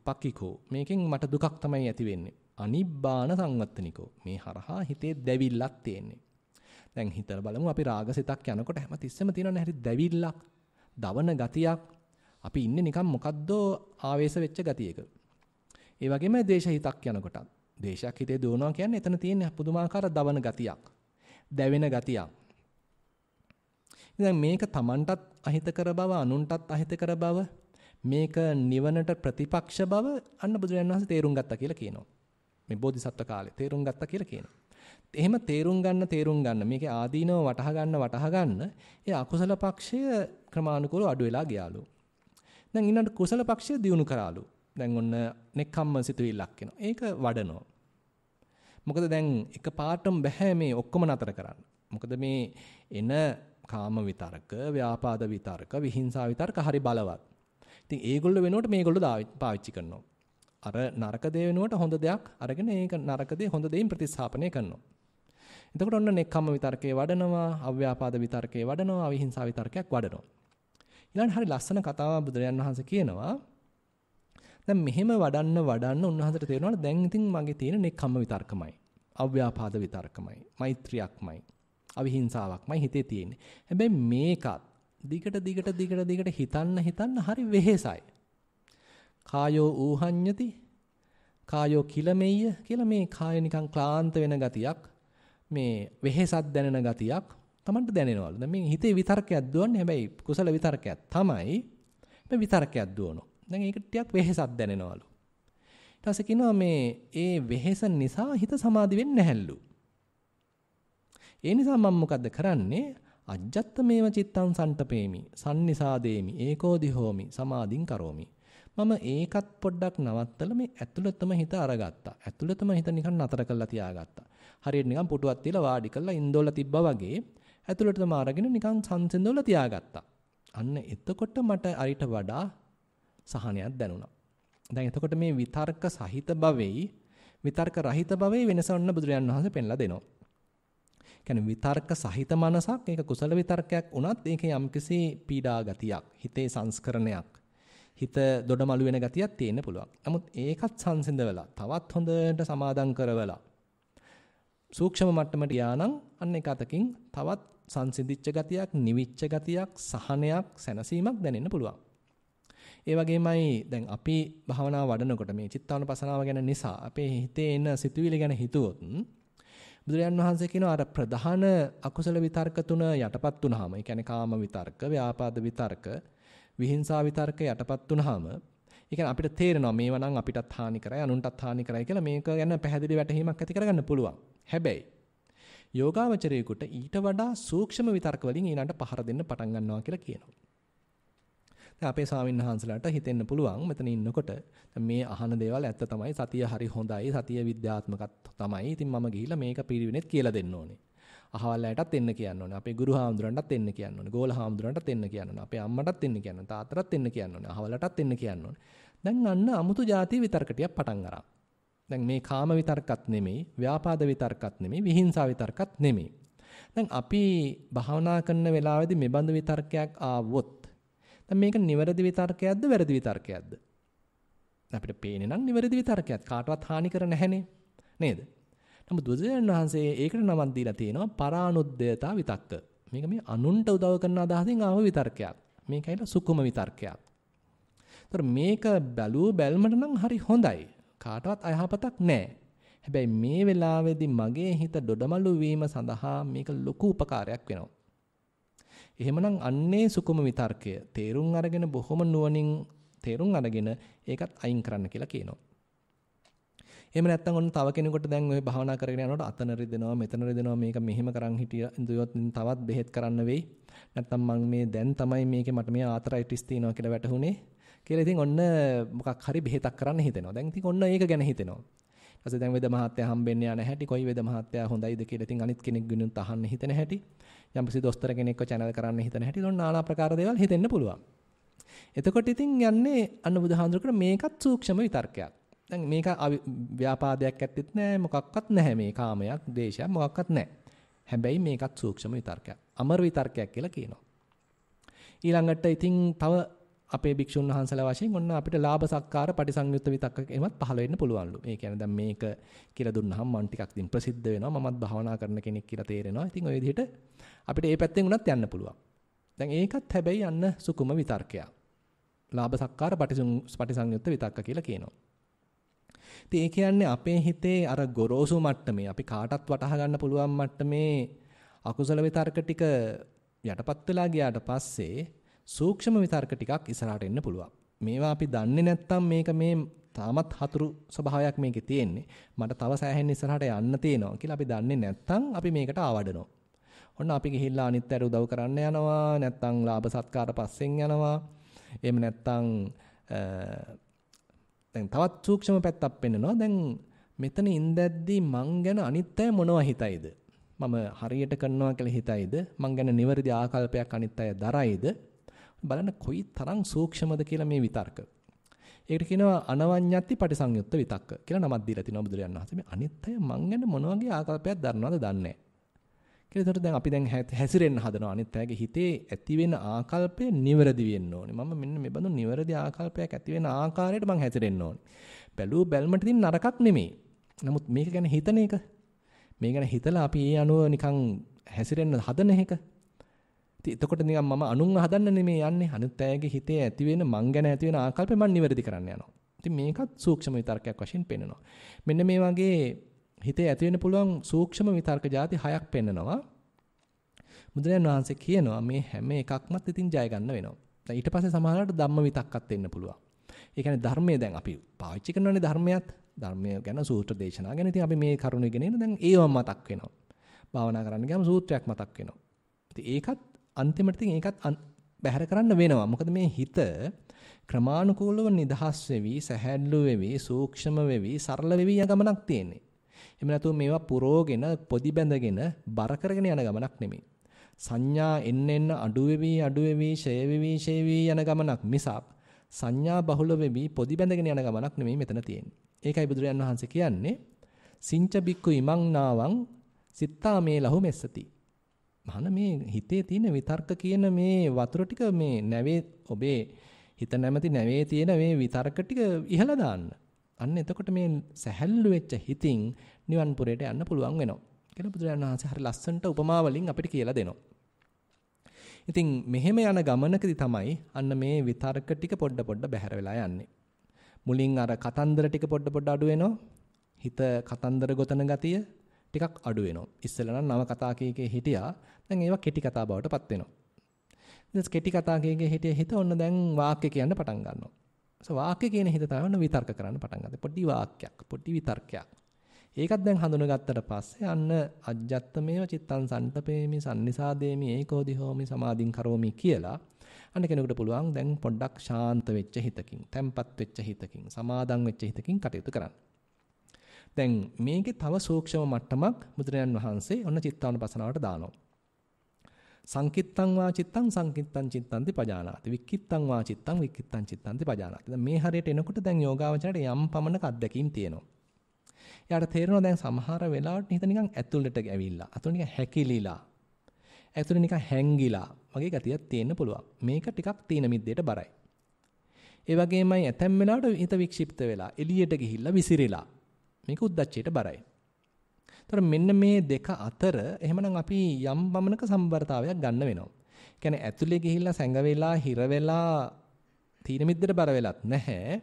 පක්ඛිකෝ මේකෙන් මට දුකක් තමයි ඇති වෙන්නේ. අනිබ්බාන සංවත්තනිකෝ මේ හරහා හිතේ දැවිල්ලක් තියෙන්නේ. දැන් හිතලා බලමු අපි රාගසිතක් යනකොට හැමතිස්සෙම තියෙනවනේ හරි දැවිල්ලක්, දවන ගතියක්. අපි ඉන්නේ නිකන් මොකද්දෝ ආවේශ වෙච්ච ගතියක. ඒ වගේම ද්වේෂ හිතක් යනකොට ද්වේෂයක් හිතේ දුවනවා කියන්නේ එතන තියෙන පුදුමාකාර දවන ගතියක්, දැවෙන ගතියක්. ඉතින් මේක Tamanටත් අහිතකර බව, අනුන්ටත් අහිතකර බව, මේක නිවනට ප්‍රතිපක්ෂ බව අන්න බුදුරජාණන් වහන්සේ තේරුම් ගත්තා කියලා කියනවා. මේ බෝධිසත්ව කාලේ තේරුම් ගත්තා කියලා කියනවා. එහෙම තේරුම් ගන්න මේකේ ආදීනව වටහා ගන්න ඒ අකුසල පක්ෂය ක්‍රමානුකූලව අඩු වෙලා ගියාලු. දැන් ඊළඟ කුසල පක්ෂය දියුණු කරාලු. දැන් ඔන්න නෙක්ඛම්ම සිතුවිල්ලක් එනවා. ඒක වඩනවා. මොකද දැන් එක පාටම බෑ මේ ඔක්කොම නතර කරන්න. මොකද මේ එන කාම විතරක, ව්‍යාපාද විතරක, විහිංසා විතරක හරි බලවත්. ඉතින් ඒගොල්ලෝ වෙනුවට මේගොල්ලෝ පාවිච්චි කරනවා. අර නරක දේ වෙනුවට හොඳ දෙයක් අරගෙන ඒක නරක දේ හොඳ දෙයින් ප්‍රතිස්ථාපනය කරනවා. එතකොට ඔන්න නෙක්ඛම්ම විතරකේ වඩනවා, අව්‍යාපාද විතරකේ වඩනවා, අවිහිංසා විතරකයක් වඩනවා. ඊළඟ හරි ලස්සන කතාවක් බුදුරජාන් වහන්සේ කියනවා. දැන් මෙහෙම වඩන්න උන්වහන්සේට තේරෙනවා දැන් ඉතින් මගේ තියෙන නෙක්ඛම්ම විතර්කමයි, අව්‍යාපාද විතර්කමයි, මෛත්‍රියක්මයි, අවිහිංසාවක්මයි හිතේ තියෙන්නේ. හැබැයි මේකත් දිගට හිතන්න හරි වෙහෙසයි. කායෝ ඌහඤ්ඤති, කායෝ කිලමෙය්‍ය කියලා මේ කාය නිකන් ක්ලාන්ත වෙන ගතියක්, මේ වෙහෙසක් දැනෙන ගතියක් Tamanට දැනෙනවලු. දැන් මේ හිතේ විතර්කයක් දුවන්නේ හැබැයි කුසල විතර්කයක් තමයි. මේ විතර්කයක් දුවනවා. දැන් ඒක ටිකක් වෙහෙසක් දැනෙනවලු. ඊට පස්සේ කියනවා මේ ඒ වෙහෙස නිසා හිත සමාධි වෙන්නේ නැහැලු. ඒ නිසා මම මොකද්ද කරන්නේ? අජ්ජත්ත මේව චිත්තං සන්තපේමි, සන්නිසාදේමි, ඒකෝදි හෝමි, සමාධින් කරෝමි. මම ඒකත් පොඩ්ඩක් නවත්තලා මේ ඇතුළතම හිත අරගත්තා. ඇතුළතම හිත නිකන් නතර කරලා තියාගත්තා. හරියට නිකන් පුටුවක් තියලා වාඩි කරලා ඉන්දෝල තිබ්බා වගේ ඇතුළතම අරගෙන නිකන් සංසිඳවලා තියාගත්තා. අන්න එතකොට මට අරිට වඩා සහනයක් දැනුණා. දැන් එතකොට මේ විතර්ක සහිත භවෙයි විතර්ක රහිත භවෙයි වෙනස ඔන්න බුදුරජාණන් වහන්සේ පෙන්ලා දෙනවා. කියන්නේ විතර්ක සහිත මනසක් ඒක කුසල විතර්කයක් වුණත් ඒකේ යම්කිසි පීඩා ගතියක්, හිතේ සංස්කරණයක්, හිත දොඩමළු වෙන ගතියක් තියෙන්න පුළුවන්. නමුත් ඒකත් සංසිඳවලා තවත් හොඳට සමාදම් කරවලා සූක්ෂම මට්ටමට යානම් අන්න එක අතකින් තවත් සංසිඳිච්ච ගතියක්, නිවිච්ච ගතියක්, සහනයක්, සැනසීමක් දැනෙන්න පුළුවන්. ඒ වගේමයි දැන් අපි භාවනාව වඩනකොට මේ චිත්තානුපසනාව ගැන නිසා අපේ හිතේ එන සිතුවිලි ගැන හිතුවොත් බුදුරජාන් වහන්සේ කියනවා අර ප්‍රධාන අකුසල විතර්ක තුන යටපත් වුනහම, ඒ කියන්නේ කාම විතර්ක, ව්‍යාපාද විතර්ක, විහිංසා විතර්ක යටපත් වුනහම, ඒ කියන්නේ අපිට තේරෙනවා මේවා නම් අපිටත් හානි කරයි, අනුන්ටත් හානි කරයි කියලා මේක ගැන පැහැදිලි වැටහීමක් ඇති කරගන්න පුළුවන්. හැබැයි යෝගාවචරයේකට ඊට වඩා සූක්ෂම විතර්ක වලින් ඊළඟට පහර දෙන්න පටන් ගන්නවා කියලා කියනවා. අපේ ස්වාමීන් වහන්සේලාට හිතෙන්න පුළුවන් මෙතන ඉන්නකොට මේ අහන දේවල් ඇත්ත තමයි සතිය හරි හොඳයි සතිය විද්‍යාත්මකත් තමයි. ඉතින් මම ගිහිල්ලා මේක පිරිවිනෙත් කියලා දෙන්න ඕනේ. අහවල් අයටත් එන්න කියන්න ඕනේ. අපේ ගුරු හාමුදුරන්ටත් එන්න කියන්න ඕනේ. ගෝල හාමුදුරන්ටත් එන්න කියන්න ඕනේ. අපේ අම්මටත් එන්න කියන්න ඕනේ. තාත්තටත් එන්න කියන්න ඕනේ. අහවලටත් එන්න කියන්න ඕනේ. දැන් අන්න අමුතු ಜಾති විතර්ක ටිකක් පටන් අරන්. දැන් මේ කාම විතර්කත් නෙමෙයි, ව්‍යාපාද විතර්කත් නෙමෙයි, විහිංසා විතර්කත් නෙමෙයි. දැන් අපි භාවනා කරන වෙලාවේදී මේ බඳු විතර්කයක් ආවොත් දැන් මේක නිවැරදි විතර්කයක්ද වැරදි විතර්කයක්ද? අපිට පේන්නේ නම් නිවැරදි විතර්කයක්. කාටවත් හානි කර නැහැනේ. නේද? නමුත් බුදුරජාණන් වහන්සේ ඒකට නමක් දීලා තියෙනවා පරානුද්යතා විතක්ක. මේක මේ අනුන්ට උදව් කරන අදහසින් ආව විතර්කයක්. මේකයිලා සුකුම විතර්කයක්. ඒතර මේක බැලුව බැල්මට නම් හරි හොඳයි. කාටවත් අයහපතක් නැහැ. හැබැයි මේ වෙලාවේදී මගේ හිත දොඩමළු වීම සඳහා මේක ලොකු උපකාරයක් වෙනවා. එහෙමනම් අන්නේ සුකුම විතර්කය තේරුම් අරගෙන බොහොම නුවණින් තේරුම් අරගෙන ඒකත් අයින් කරන්න කියලා කියනවා. එහෙම නැත්නම් ඔන්න තව කෙනෙකුට දැන් ඔය භාවනා කරගෙන යනකොට අතන රිදෙනවා මෙතන රිදෙනවා මේක මෙහෙම කරන් හිටියොත් තවත් බෙහෙත් කරන්න වෙයි. නැත්නම් මම මේ දැන් තමයි මේකේ මට මේ ආතරයිටිස් තියෙනවා කියලා වැටහුනේ කියලා ඉතින් ඔන්න මොකක් හරි බෙහෙතක් කරන්න හිතෙනවා. දැන් ඉතින් ඔන්න ඒක ගැන හිතෙනවා. ඊට පස්සේ දැන් වේද මහත්තයා හම්බෙන්න යන හැටි කොයි වේද මහත්තයා හොඳයිද කියලා ඉතින් අනිත් කෙනෙක් ගුණුත් අහන්න හිතෙන හැටි යම්කිසි දොස්තර කෙනෙක්ව channel කරන්න හිතන හැටි ඔන්න নানা ප්‍රකාර දේවල් හිතෙන්න පුළුවන්. එතකොට ඉතින් යන්නේ අන්න බුදුහාඳුරකට මේකත් සූක්ෂම විතර්කයක්. දැන් මේක ව්‍යාපාදයක් ඇත්තෙත් නැහැ මොකක්වත් නැහැ මේ කාමයක් දේශයක් මොකක්වත් නැහැ. හැබැයි මේකත් සූක්ෂම විතර්කයක්. අමර විතර්කයක් කියලා කියනවා. ඊළඟට ඉතින් තව අපේ භික්ෂුන් වහන්සේලා වශයෙන් ඔන්න අපිට ලාභ සත්කාර පටිසංයුත්ත විතක්ක එහෙමත් පහළ වෙන්න පුළුවන්ලු. ඒ කියන්නේ දැන් මේක කියලා දුන්නාම මම ටිකක් දින් ප්‍රසිද්ධ වෙනවා. මමත් භාවනා කරන කෙනෙක් කියලා තේරෙනවා. ඉතින් ওই විදිහට අපිට මේ පැත්තෙන් උනත් යන්න පුළුවන්. දැන් ඒකත් හැබැයි අන්න සුකුම විතර්කයක්. ලාභ සත්කාර පටිසංයුත්ත විතක්ක කියලා කියනවා. ඉතින් ඒ කියන්නේ අපේ හිතේ අර ගොරෝසු මට්ටමේ අපි කාටත් වටහා ගන්න පුළුවන් මට්ටමේ අකුසල විතර්ක ටික යටපත් වෙලා ගියාට පස්සේ සූක්ෂම විතර්ක ටිකක් ඉස්සරහට එන්න පුළුවන්. මේවා අපි දන්නේ නැත්නම් මේක මේ තාමත් හතුරු ස්වභාවයක් මේකේ තියෙන්නේ. මට තව සෑහෙන ඉස්සරහට යන්න තියෙනවා කියලා අපි දන්නේ නැත්නම් අපි මේකට ආවඩනවා. ඔන්න අපි ගිහිල්ලා අනිත් අයට උදව් කරන්න යනවා. නැත්නම් ලාභ සත්කාර පස්සෙන් යනවා. එහෙම නැත්නම් දැන් තවත් සූක්ෂම පැත්තක් පෙන්නනවා. දැන් මෙතන ඉඳද්දී මං ගැන අනිත් අය මොනවා හිතයිද? මම හරියට කරනවා කියලා හිතයිද? මං ගැන නිවැරදි ආකල්පයක් අනිත් අය දරයිද? බලන්න කොයි තරම් සූක්ෂමද කියලා මේ විතර්ක. ඒකට කියනවා අනවඤ්ඤත්ති පටිසංයුත්ත විතක්ක කියලා නමක් දීලා තිනවා බුදුරජාණන් වහන්සේ. මේ අනිත් අය මං ගැන මොන වගේ ආකල්පයක් දරනවද දන්නේ නැහැ. කියලා ඒතර දැන් අපි දැන් හැසිරෙන්න හදනවා. අනිත් අයගේ හිතේ ඇති වෙන ආකල්පය නිවැරදි වෙන්න ඕනේ. මම මෙන්න මේ බඳු නිවැරදි ආකල්පයක් ඇති වෙන ආකාරයට මං හැසිරෙන්න ඕනේ. බැලුව බැලමට තියෙන නරකක් නෙමෙයි. නමුත් මේක ගැන හිතන එක මේ ගැන හිතලා අපි ඒ අනුව නිකන් හැසිරෙන්න හදන එක. ඉතින් එතකොට නිකන් මම අනුන්ව හදන්න නෙමෙයි යන්නේ. අනිත් අයගේ හිතේ ඇති වෙන මං ගැන ඇති වෙන ආකල්පය මං නිවැරදි කරන්න යනවා. ඉතින් මේකත් සූක්ෂම විතර්කයක් වශයෙන් පෙන්වනවා. මෙන්න මේ වගේ හිතේ ඇති වෙන්න පුළුවන් සූක්ෂම විතර්ක જાති 6ක් පෙන්නනවා. බුදුරජාණන් වහන්සේ කියනවා මේ හැම එකක්මත් ඉතින් ජය ගන්න වෙනවා. දැන් ඊට පස්සේ සමහරවිට ධම්ම විතක්කත් එන්න පුළුවන්. ඒ කියන්නේ ධර්මයේ දැන් අපි පාවිච්චි කරනවානේ ධර්මයක්. ධර්මය ගැන සූත්‍ර දේශනා ගැන ඉතින් අපි මේ කරුණ ඉගෙන ඉන්න දැන් ඒව මතක් වෙනවා. භාවනා කරන්න ගියාම සූත්‍රයක් මතක් වෙනවා. ඉතින් ඒකත් අන්තිමට ඉතින් ඒකත් බැහැර කරන්න වෙනවා. මොකද මේ හිත ක්‍රමානුකූලව නිදහස් වෙවි, සැහැල්ලු වෙවි, සූක්ෂම වෙවි, සරල වෙවි යන ගමනක් තියෙන්නේ. එහෙම නැතුව මේවා පුරෝගෙන, පොදි බැඳගෙන, බර කරගෙන යන ගමනක් නෙමෙයි. සංඥා එන්න අඩු වෙවි, ෂය වෙවි යන ගමනක් මිසක් සංඥා බහුල වෙවි, පොදි බැඳගෙන යන ගමනක් නෙමෙයි මෙතන තියෙන්නේ. ඒකයි බුදුරජාණන් වහන්සේ කියන්නේ සිංච බික්කු ඉමං නාවං සිතා මේ ලහු මෙස්සති. මහන මේ හිතේ තියෙන විතර්ක කියන මේ වතුර ටික මේ නැවේ ඔබේ හිත නැමැති නැවේ තියෙන මේ විතර්ක ටික ඉහලා දාන්න. අන්න එතකොට මේ සැහැල්ලු වෙච්ච හිතින් නිවන් පුරයට යන්න පුළුවන් වෙනවා. කියලා බුදුරජාණන් වහන්සේ හරි ලස්සනට උපමා වලින් අපිට කියලා දෙනවා. ඉතින් මෙහෙම යන ගමනකදී තමයි අන්න මේ විතර්ක ටික පොඩ බැහැර වෙලා යන්නේ. මුලින් අර කතන්දර ටික පොඩ අඩු වෙනවා. හිත කතන්දර ගොතන ගතිය ටිකක් අඩු වෙනවා. ඉස්සෙල්ලා නම් නව කතා කීකේ හිටියා. දැන් ඒවා කෙටි කතා බවට පත් වෙනවා. ඊට කෙටි කතා කීකේ හිටිය හිත ඔන්න දැන් වාක්‍ය කියන්න පටන් ගන්නවා. වාක්‍ය කියන හිත තමයි ඔන්න විතර්ක කරන්න පටන් ගත්තේ. පොඩි වාක්‍යයක්, පොඩි විතර්කයක්. ඒකත් දැන් හඳුනගත්තට පස්සේ අන්න අජ්ජත්තමේව චිත්තං සන්තපේමි සම්නිසාදේමි ඒකෝදි හෝමි සමාධින් කරෝමි කියලා අන්න කෙනෙකුට පුළුවන් දැන් පොඩ්ඩක් ශාන්ත වෙච්ච හිතකින්, තැම්පත් වෙච්ච හිතකින්, සමාදම් වෙච්ච හිතකින් කටයුතු කරන්න. දැන් මේකේ තව සූක්ෂම මට්ටමක් බුදුරජාන් වහන්සේ ඔන්න චිත්තානුපස්සනාවට දානවා. සංකිත්තං වා චිත්තං සංකිත්තං චිත්තන්ති පජානාති. වික්කිත්තං වා චිත්තං වික්කිත්තං චිත්තන්ති පජානාති. දැන් මේ හරියට එනකොට දැන් යෝගාවචරයට යම් පමණක අත්දැකීම් තියෙනවා. එයාට තේරෙනවා දැන් සමහර වෙලාවට හිත නිකන් ඇතුළට ඇවිල්ලා, අතුල නිකන් හැකිලිලා, ඇතුළ නිකන් හැංගිලා වගේ ගතියක් තියෙන්න පුළුවන්. මේක ටිකක් තීන මිද්දේට බරයි. ඒ වගේමයි ඇතැම් වෙලාවට හිත වික්ෂිප්ත වෙලා, එළියට ගිහිල්ලා විසිරිලා. මේක උද්දච්චයට බරයි. ඒතර මෙන්න මේ දෙක අතර එහෙමනම් අපි යම් පමණක සම්බරතාවයක් ගන්න වෙනවා. කියන්නේ ඇතුලේ ගිහිල්ලා සැඟ වෙලා, හිර වෙලා, තීන මිද්දේට බර වෙලත් නැහැ.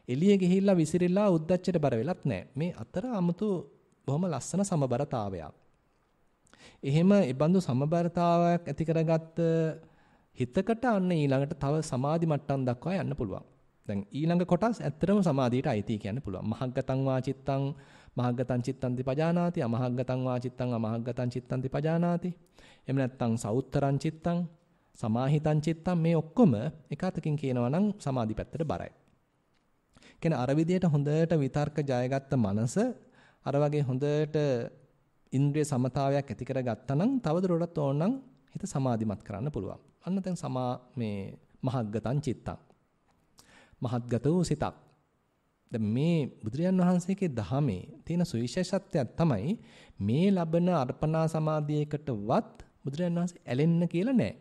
එළියේ ගිහිල්ලා විසිරිලා උද්දච්චයට බර වෙලත් නැහැ. මේ අතර 아무තු බොහොම ලස්සන සමබරතාවයක්. එහෙම ඉබඳු සමබරතාවයක් ඇති කරගත්ත හිතකට අන්න ඊළඟට තව සමාධි මට්ටම් දක්වා යන්න පුළුවන්. දැන් ඊළඟ කොටස් ඇත්තටම සමාධියට අයිති කියන්න පුළුවන්. මහග්ගතං වාචිත්තං මහග්ගතං චිත්තන්ති පජානාති, අමහග්ගතං වාචිත්තං අමහග්ගතං චිත්තන්ති පජානාති. එහෙම නැත්නම් සවුත්තරං චිත්තං, සමාහිතං චිත්තං මේ ඔක්කොම එකතකින් කියනවා නම් සමාධි පැත්තට බරයි. කියන්නේ අර විදියට හොඳට විතර්ක ජයගත්ත මනස අර වගේ හොඳට ඉන්ද්‍රිය සමතාවයක් ඇති කරගත්තා නම් තවදුරටත් ඕනනම් හිත සමාධිමත් කරන්න පුළුවන්. අන්න දැන් මේ මහග්ගතං චිත්තං. මහත්ගත වූ සිතක්. දැන් මේ බුදුරජාන් වහන්සේගේ දහමේ තියෙන සුවිශේෂත්වයක් තමයි මේ ලබන අර්පණා සමාධියකටවත් බුදුරජාන් වහන්සේ ඇලෙන්න කියලා නෑ.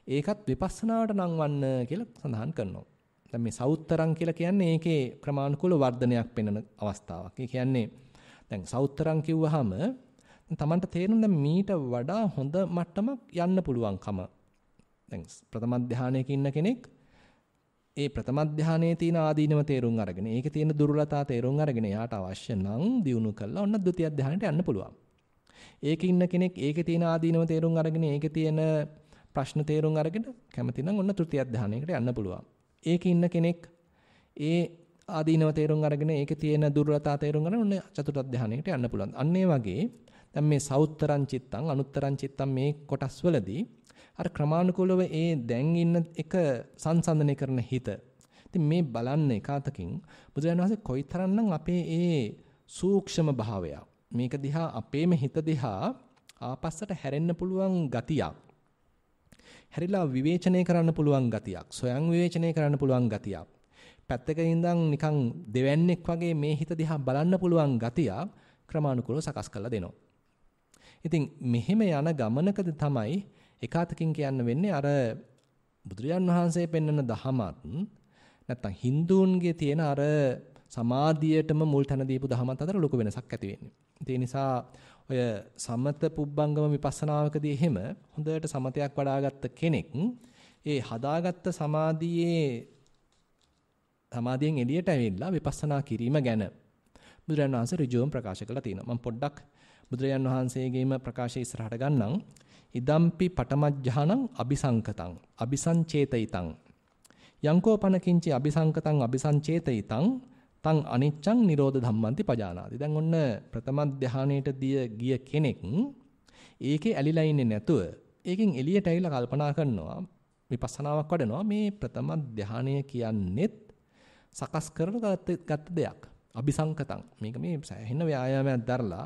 ඒකත් විපස්සනාවට නංවන්න කියලා සඳහන් කරනවා. දැන් මේ සවුත්තරං කියලා කියන්නේ ඒකේ ක්‍රමානුකූල වර්ධනයක් පෙන්වන අවස්ථාවක්. ඒ කියන්නේ දැන් සවුත්තරං කිව්වහම තමන්ට තේරෙන දැන් මීට වඩා හොඳ මට්ටමක් යන්න පුළුවන්කම. දැන් ප්‍රථම ධානයක ඉන්න කෙනෙක් ඒ ප්‍රථම ධානයේ තියෙන ආදීනව තේරුම් අරගෙන ඒකේ තියෙන දුර්වලතා තේරුම් අරගෙන යාට අවශ්‍ය නම් දියුණු කළා ඔන්න ဒုတိ ය ධානයට යන්න පුළුවන්. ඒකේ ඉන්න කෙනෙක් ඒකේ තියෙන ආදීනව තේරුම් අරගෙන ඒකේ තියෙන ප්‍රශ්න තේරුම් අරගෙන කැමති නම් ඔන්න තෘතිය ධානයකට යන්න පුළුවන්. ඒකේ ඉන්න කෙනෙක් ඒ ආදීනව තේරුම් අරගෙන ඒකේ තියෙන දුර්වලතා තේරුම් ගන්න ඔන්න චතුර්ථ ධානයකට යන්න පුළුවන්. අන්න ඒ වගේ දැන් මේ සවුත්තරං චිත්තං අනුත්තරං චිත්තං මේ කොටස් වලදී අර ක්‍රමානුකූලව ඒ දැන් ඉන්න එක සංසන්දනය කරන හිත. ඉතින් මේ බලන්න එකතකින් බුදුරජාණන් වහන්සේ කොයිතරම්නම් අපේ ඒ සූක්ෂම භාවය මේක දිහා අපේම හිත දිහා ආපස්සට හැරෙන්න පුළුවන් ගතියක්. හැරිලා විවේචනය කරන්න පුළුවන් ගතියක්. සොයන් විවේචනය කරන්න පුළුවන් ගතියක්. පැත්තක ඉඳන් නිකන් දෙවන්නේක් වගේ මේ හිත දිහා බලන්න පුළුවන් ගතියක් ක්‍රමානුකූලව සකස් කරලා දෙනවා. ඉතින් මෙහෙම යන ගමනකදී තමයි එකතකින් කියන්න වෙන්නේ අර බුදුරජාන් වහන්සේ පෙන්වන දහමත් නැත්තම් හින්දුන්ගේ තියෙන අර සමාධියටම මුල් තැන දීපු දහමත් අතර ලොකු වෙනසක් ඇති වෙන්නේ. ඒ නිසා ඔය සමත පුබ්බංගම විපස්සනාවකදී එහෙම හොඳට සමතයක් වඩාගත්ත කෙනෙක් ඒ හදාගත්ත සමාධියෙන් එළියට ඇවිල්ලා විපස්සනා කිරීම ගැන බුදුරජාන් වහන්සේ ඍජුවම ප්‍රකාශ කළා තියෙනවා. මම පොඩ්ඩක් බුදුරජාන් වහන්සේගේම ප්‍රකාශය ඉස්සරහට ගන්නම්. ඉදම්පි පටමජ්ජානං අபிසංකතං අபிසංචේතිතං යංකෝ පනකින්චි අபிසංකතං අபிසංචේතිතං තං අනිච්ඡං නිරෝධ ධම්මන්ති පජානාති. දැන් ඔන්න ප්‍රථම ධානයේට ගිය කෙනෙක් ඒකේ ඇලිලා ඉන්නේ නැතුව ඒකෙන් එළියට ඇවිල්ලා කල්පනා කරනවා විපස්සනාවක් වඩනවා මේ ප්‍රථම ධානය කියන්නේත් සකස් කරලා ගත්ත දෙයක්. අபிසංකතං මේක මේ සෑහෙන ව්‍යායාමයක් දරලා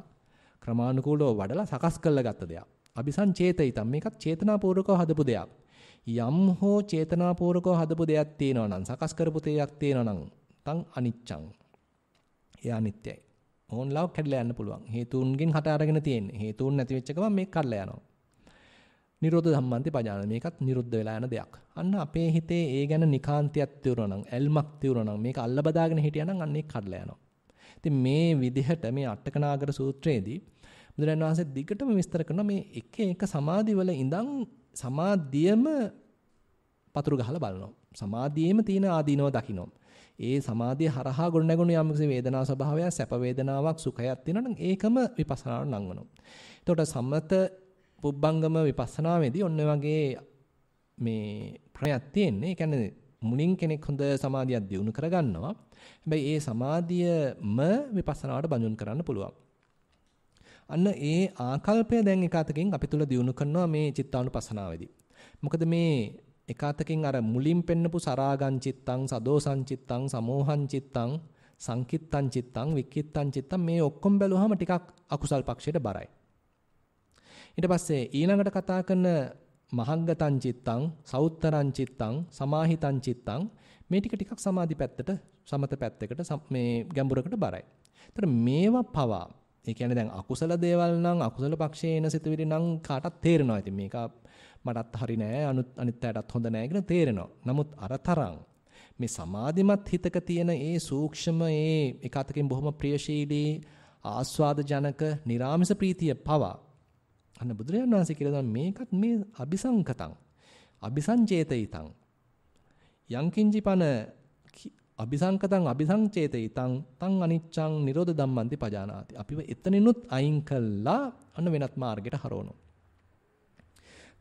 ක්‍රමානුකූලව වඩලා සකස් කරලා ගත්ත දෙයක්. අபிසංචේතිතං මේකත් චේතනාපූර්වකව හදපු දෙයක්. යම් හෝ චේතනාපූර්වකව හදපු දෙයක් තියෙනවා නම් සකස් කරපු දෙයක් තියෙනවා නම් තං අනිච්චං. ඒ අනිත්‍යයි. ඕන්ලාව කැඩලා යන්න පුළුවන්. හේතුන්ගෙන් හට අරගෙන තියෙන්නේ. හේතුන් නැති වෙච්ච ගමන් මේක කඩලා යනවා. නිරෝධ ධම්මන්ති පජාන මේකත් නිරුද්ධ වෙලා යන දෙයක්. අන්න අපේ හිතේ ඒ ගැන නිකාන්තියක් තියුණා නම්, ඇල්මක් තියුණා නම්, මේක අල්ල බදාගෙන හිටියා නම් අන්න ඒක කඩලා යනවා. ඉතින් මේ විදිහට මේ අට්ඨකනාගර සූත්‍රයේදී බුදුරජාණන් වහන්සේ දිගටම විස්තර කරනවා මේ එක එක සමාධිවල ඉඳන් සමාධියම පතුරු ගහලා බලනවා. සමාධියේම තියෙන ආදීනව දකින්න. ඒ සමාධිය හරහා ගොඩනැගුණු යම්කිසි වේදනා ස්වභාවයක්, සැප වේදනාවක්, සුඛයක් තියෙනවා නම් ඒකම විපස්සනාවට නංවනවා. එතකොට සම්මත පුබ්බංගම විපස්සනාවේදී ඔන්න වගේ මේ ප්‍රයත්නයක් තියෙන්නේ. ඒ කියන්නේ මුලින් කෙනෙක් හොඳ සමාධියක් දියුණු කරගන්නවා. හැබැයි ඒ සමාධියම විපස්සනාවට බඳුන් කරන්න පුළුවන්. අන්න ඒ ආකල්පය දැන් එකතකින් අපි තුල දියුණු කරනවා මේ චිත්තානුපස්සනාවේදී. මොකද මේ එකාතකින් අර මුලින් පෙන්නපු සරාගං චිත්තං, සදෝසං චිත්තං, සමෝහං චිත්තං, සංකිත්තං චිත්තං, වික්කිත්තං චිත්තං මේ ඔක්කොම බැලුවහම ටිකක් අකුසල් පක්ෂයට බරයි. ඊට පස්සේ ඊළඟට කතා කරන මහග්ගතං චිත්තං, සෞත්තරං චිත්තං, සමාහිතං චිත්තං මේ ටික සමාධි පැත්තට, සමත පැත්තකට මේ ගැඹුරකට බරයි. ඒතර මේවා පවා ඒ කියන්නේ දැන් අකුසල දේවල් නම් අකුසල පක්ෂයේ එන සිතුවිලි නම් කාටත් තේරෙනවා. ඉතින් මේක මටත් හරි නෑ අනිත් අයටත් හොඳ නෑ කියලා තේරෙනවා. නමුත් අරතරන් මේ සමාධිමත් හිතක තියෙන ඒ සූක්ෂම ඒ එකතකින් බොහොම ප්‍රියශීලී ආස්වාද ජනක නිරාමිස ප්‍රීතිය පවා අන්න බුදුරජාණන් වහන්සේ කියලා දැන් මේකත් මේ අபிසංකතං අபிසංචේතිතං යංකින්ජිපන අபிසංකතං අபிසංචේතිතං තං අනිච්ඡං නිරෝධ ධම්මන්ති පජානාති. අපිව එතනිනුත් අයින් කළා අන්න වෙනත් මාර්ගයට හරවනවා.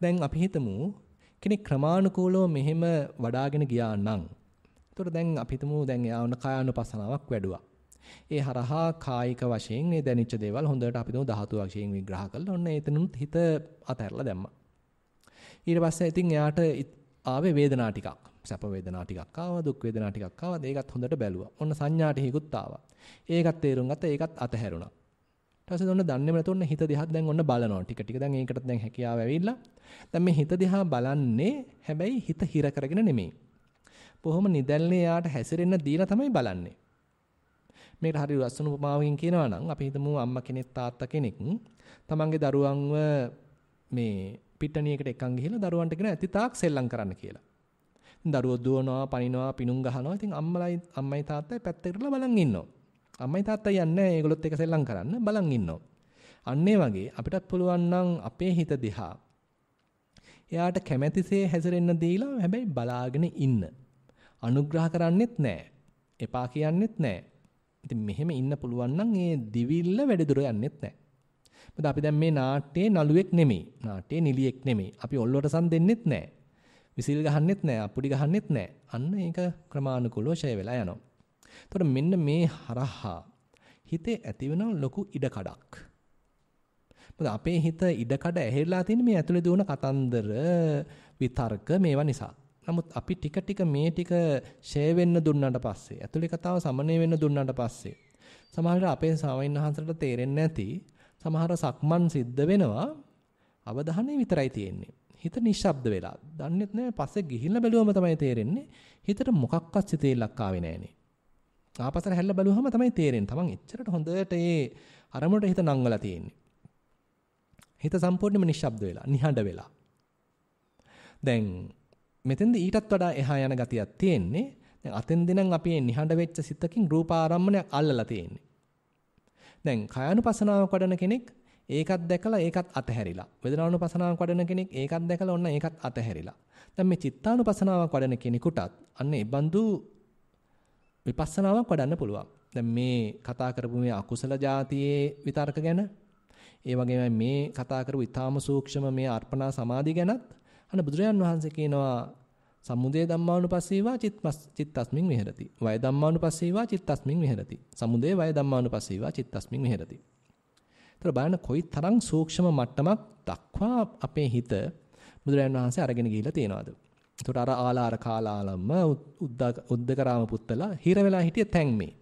දැන් අපි හිතමු කෙනෙක් ක්‍රමානුකූලව මෙහෙම වඩාගෙන ගියා නම්. ඒතකොට දැන් අපි හිතමු දැන් එයා වුණ කායानुපසනාවක් වැඩුවා. ඒ හරහා කායික වශයෙන් මේ දැනිච්ච දේවල් හොඳට අපි හිතමු ධාතු වශයෙන් විග්‍රහ කළා. ඔන්න එතනුත් හිත අතහැරලා දැම්මා. ඊට පස්සේ ඉතින් එයාට ආවේ වේදනා ටිකක්. සැප වේදනා ටිකක් ආවා, දුක් වේදනා ටිකක් ආවා. ඒකත් හොඳට බැලුවා. ඔන්න සංඥා ටිකකුත් ආවා. ඒකත් තේරුම් ගත්තා. ඒකත් අතහැරුණා. ඊට පස්සේ ඔන්න දන්නේම නැතුව ඔන්න හිත දිහා දැන් ඔන්න බලනවා. ටික දැන් ඒකට දැන් හැකියාව ඇවිල්ලා. දැන් මේ හිත දිහා බලන්නේ හැබැයි හිත හිර කරගෙන නෙමෙයි. බොහොම නිදැල්ලේ යාට හැසිරෙන්න දීලා තමයි බලන්නේ. මේකට හරි ලස්සන උපමාවකින් කියනවා නම් අපි හිතමු අම්මා කෙනෙක් තාත්තා කෙනෙක් තමන්ගේ දරුවන්ව මේ පිටණියකට එකන් ගිහිල්ලා දරුවන්ට කියන ඇති තාක් සෙල්ලම් කරන්න කියලා. දරුවෝ දුවනවා, පනිනවා, පිණුම් ගහනවා. ඉතින් අම්මයි තාත්තයි පැත්තකටලා බලන් ඉන්නවා. අම්මයි තාත්තයි යන්නේ ඒගොල්ලොත් එක සෙල්ලම් කරන්න බලන් ඉන්නවා. අන්න ඒ වගේ අපිටත් පුළුවන් නම් අපේ හිත දිහා එයාට කැමැතිසේ හැසිරෙන්න දීලා හැබැයි බලාගෙන ඉන්න. අනුග්‍රහ කරන්නෙත් නැහැ. එපා කියන්නෙත් නැහැ. ඉතින් මෙහෙම ඉන්න පුළුවන් නම් ඒ දිවිල්ල වැඩි දුර යන්නෙත් නැහැ. මොකද අපි දැන් මේ නාට්‍යයේ නළුවෙක් නෙමෙයි. නාට්‍යයේ නිලියෙක් නෙමෙයි. අපි ඔල්ලුවට සම් දෙන්නෙත් නැහැ. විසිල් ගහන්නෙත් නැහැ. අපුඩි ගහන්නෙත් නැහැ. අන්න ඒක ක්‍රමානුකූලව ෂය වෙලා යනවා. එතකොට මෙන්න මේ හරහා හිතේ ඇතිවෙන ලොකු ඉඩකඩක්. මොකද අපේ හිත ඉඩකඩ ඇහෙලා තියෙන මේ ඇතුලේ දුවන කතන්දර විතර්ක මේවා නිසා. නමුත් අපි ටික මේ ටික ෂේ වෙන්න දුන්නාට පස්සේ ඇතුලේ කතාව සමනය වෙන්න දුන්නාට පස්සේ සමහරවිට අපේ ස්වාමීන් වහන්සේට තේරෙන්නේ නැති සමහර සක්මන් සිද්ධ වෙනවා අවධානය විතරයි තියෙන්නේ. හිත නිශ්ශබ්ද වෙලා. දන්නේත් නැහැ පස්සේ ගිහිල්ලා බැලුවම තමයි තේරෙන්නේ හිතට මොකක්වත් සිතේලක් ආවේ නැහනේ. ආපස්සට හැල්ල බැලුවම තමයි තේරෙන්නේ. තමන් එච්චරට හොඳට ඒ අරමුණට හිත නංවලා තියෙන්නේ. හිත සම්පූර්ණයෙන්ම නිශ්ශබ්ද වෙලා, නිහඬ වෙලා. දැන් මෙතෙන්ද ඊටත් වඩා එහා යන ගතියක් තියෙන්නේ. දැන් අතෙන්දී නම් අපි නිහඬ වෙච්ච සිතකින් රූපාරම්මණයක් අල්ලලා තියෙන්නේ. දැන් කායानुපසනාවක් වඩන කෙනෙක් ඒකත් දැකලා ඒකත් අතහැරිලා. වේදනානුපසනාවක් වඩන කෙනෙක් ඒකත් දැකලා ඔන්න ඒකත් අතහැරිලා. දැන් මේ චිත්තානුපසනාවක් වඩන කෙනෙකුටත් අන්න ඒ බඳු විපස්සනාවක් වඩන්න පුළුවන්. දැන් මේ කතා කරපු මේ අකුසල જાතියේ විතර්ක ගැන, ඒ වගේම මේ කතා කරපු ඊ타ම සූක්ෂම මේ අර්පණා සමාධි ගැනත් අන්න බුදුරජාන් වහන්සේ කියනවා සමුදය ධම්මානුපස්සීවා චිත්තස්මින් විහෙරති. වය ධම්මානුපස්සීවා චිත්තස්මින් විහෙරති. සමුදය වය ධම්මානුපස්සීවා චිත්තස්මින් විහෙරති. ඒතර බලන්න කොයි තරම් සූක්ෂම මට්ටමක් දක්වා අපේ හිත බුදුරජාන් වහන්සේ අරගෙන ගිහිල්ලා තියෙනවද? ඒතර අර ආලාර කාලාලම්ම උද්දකරාම පුත්තලා හිර වෙලා හිටිය තැන් මේ.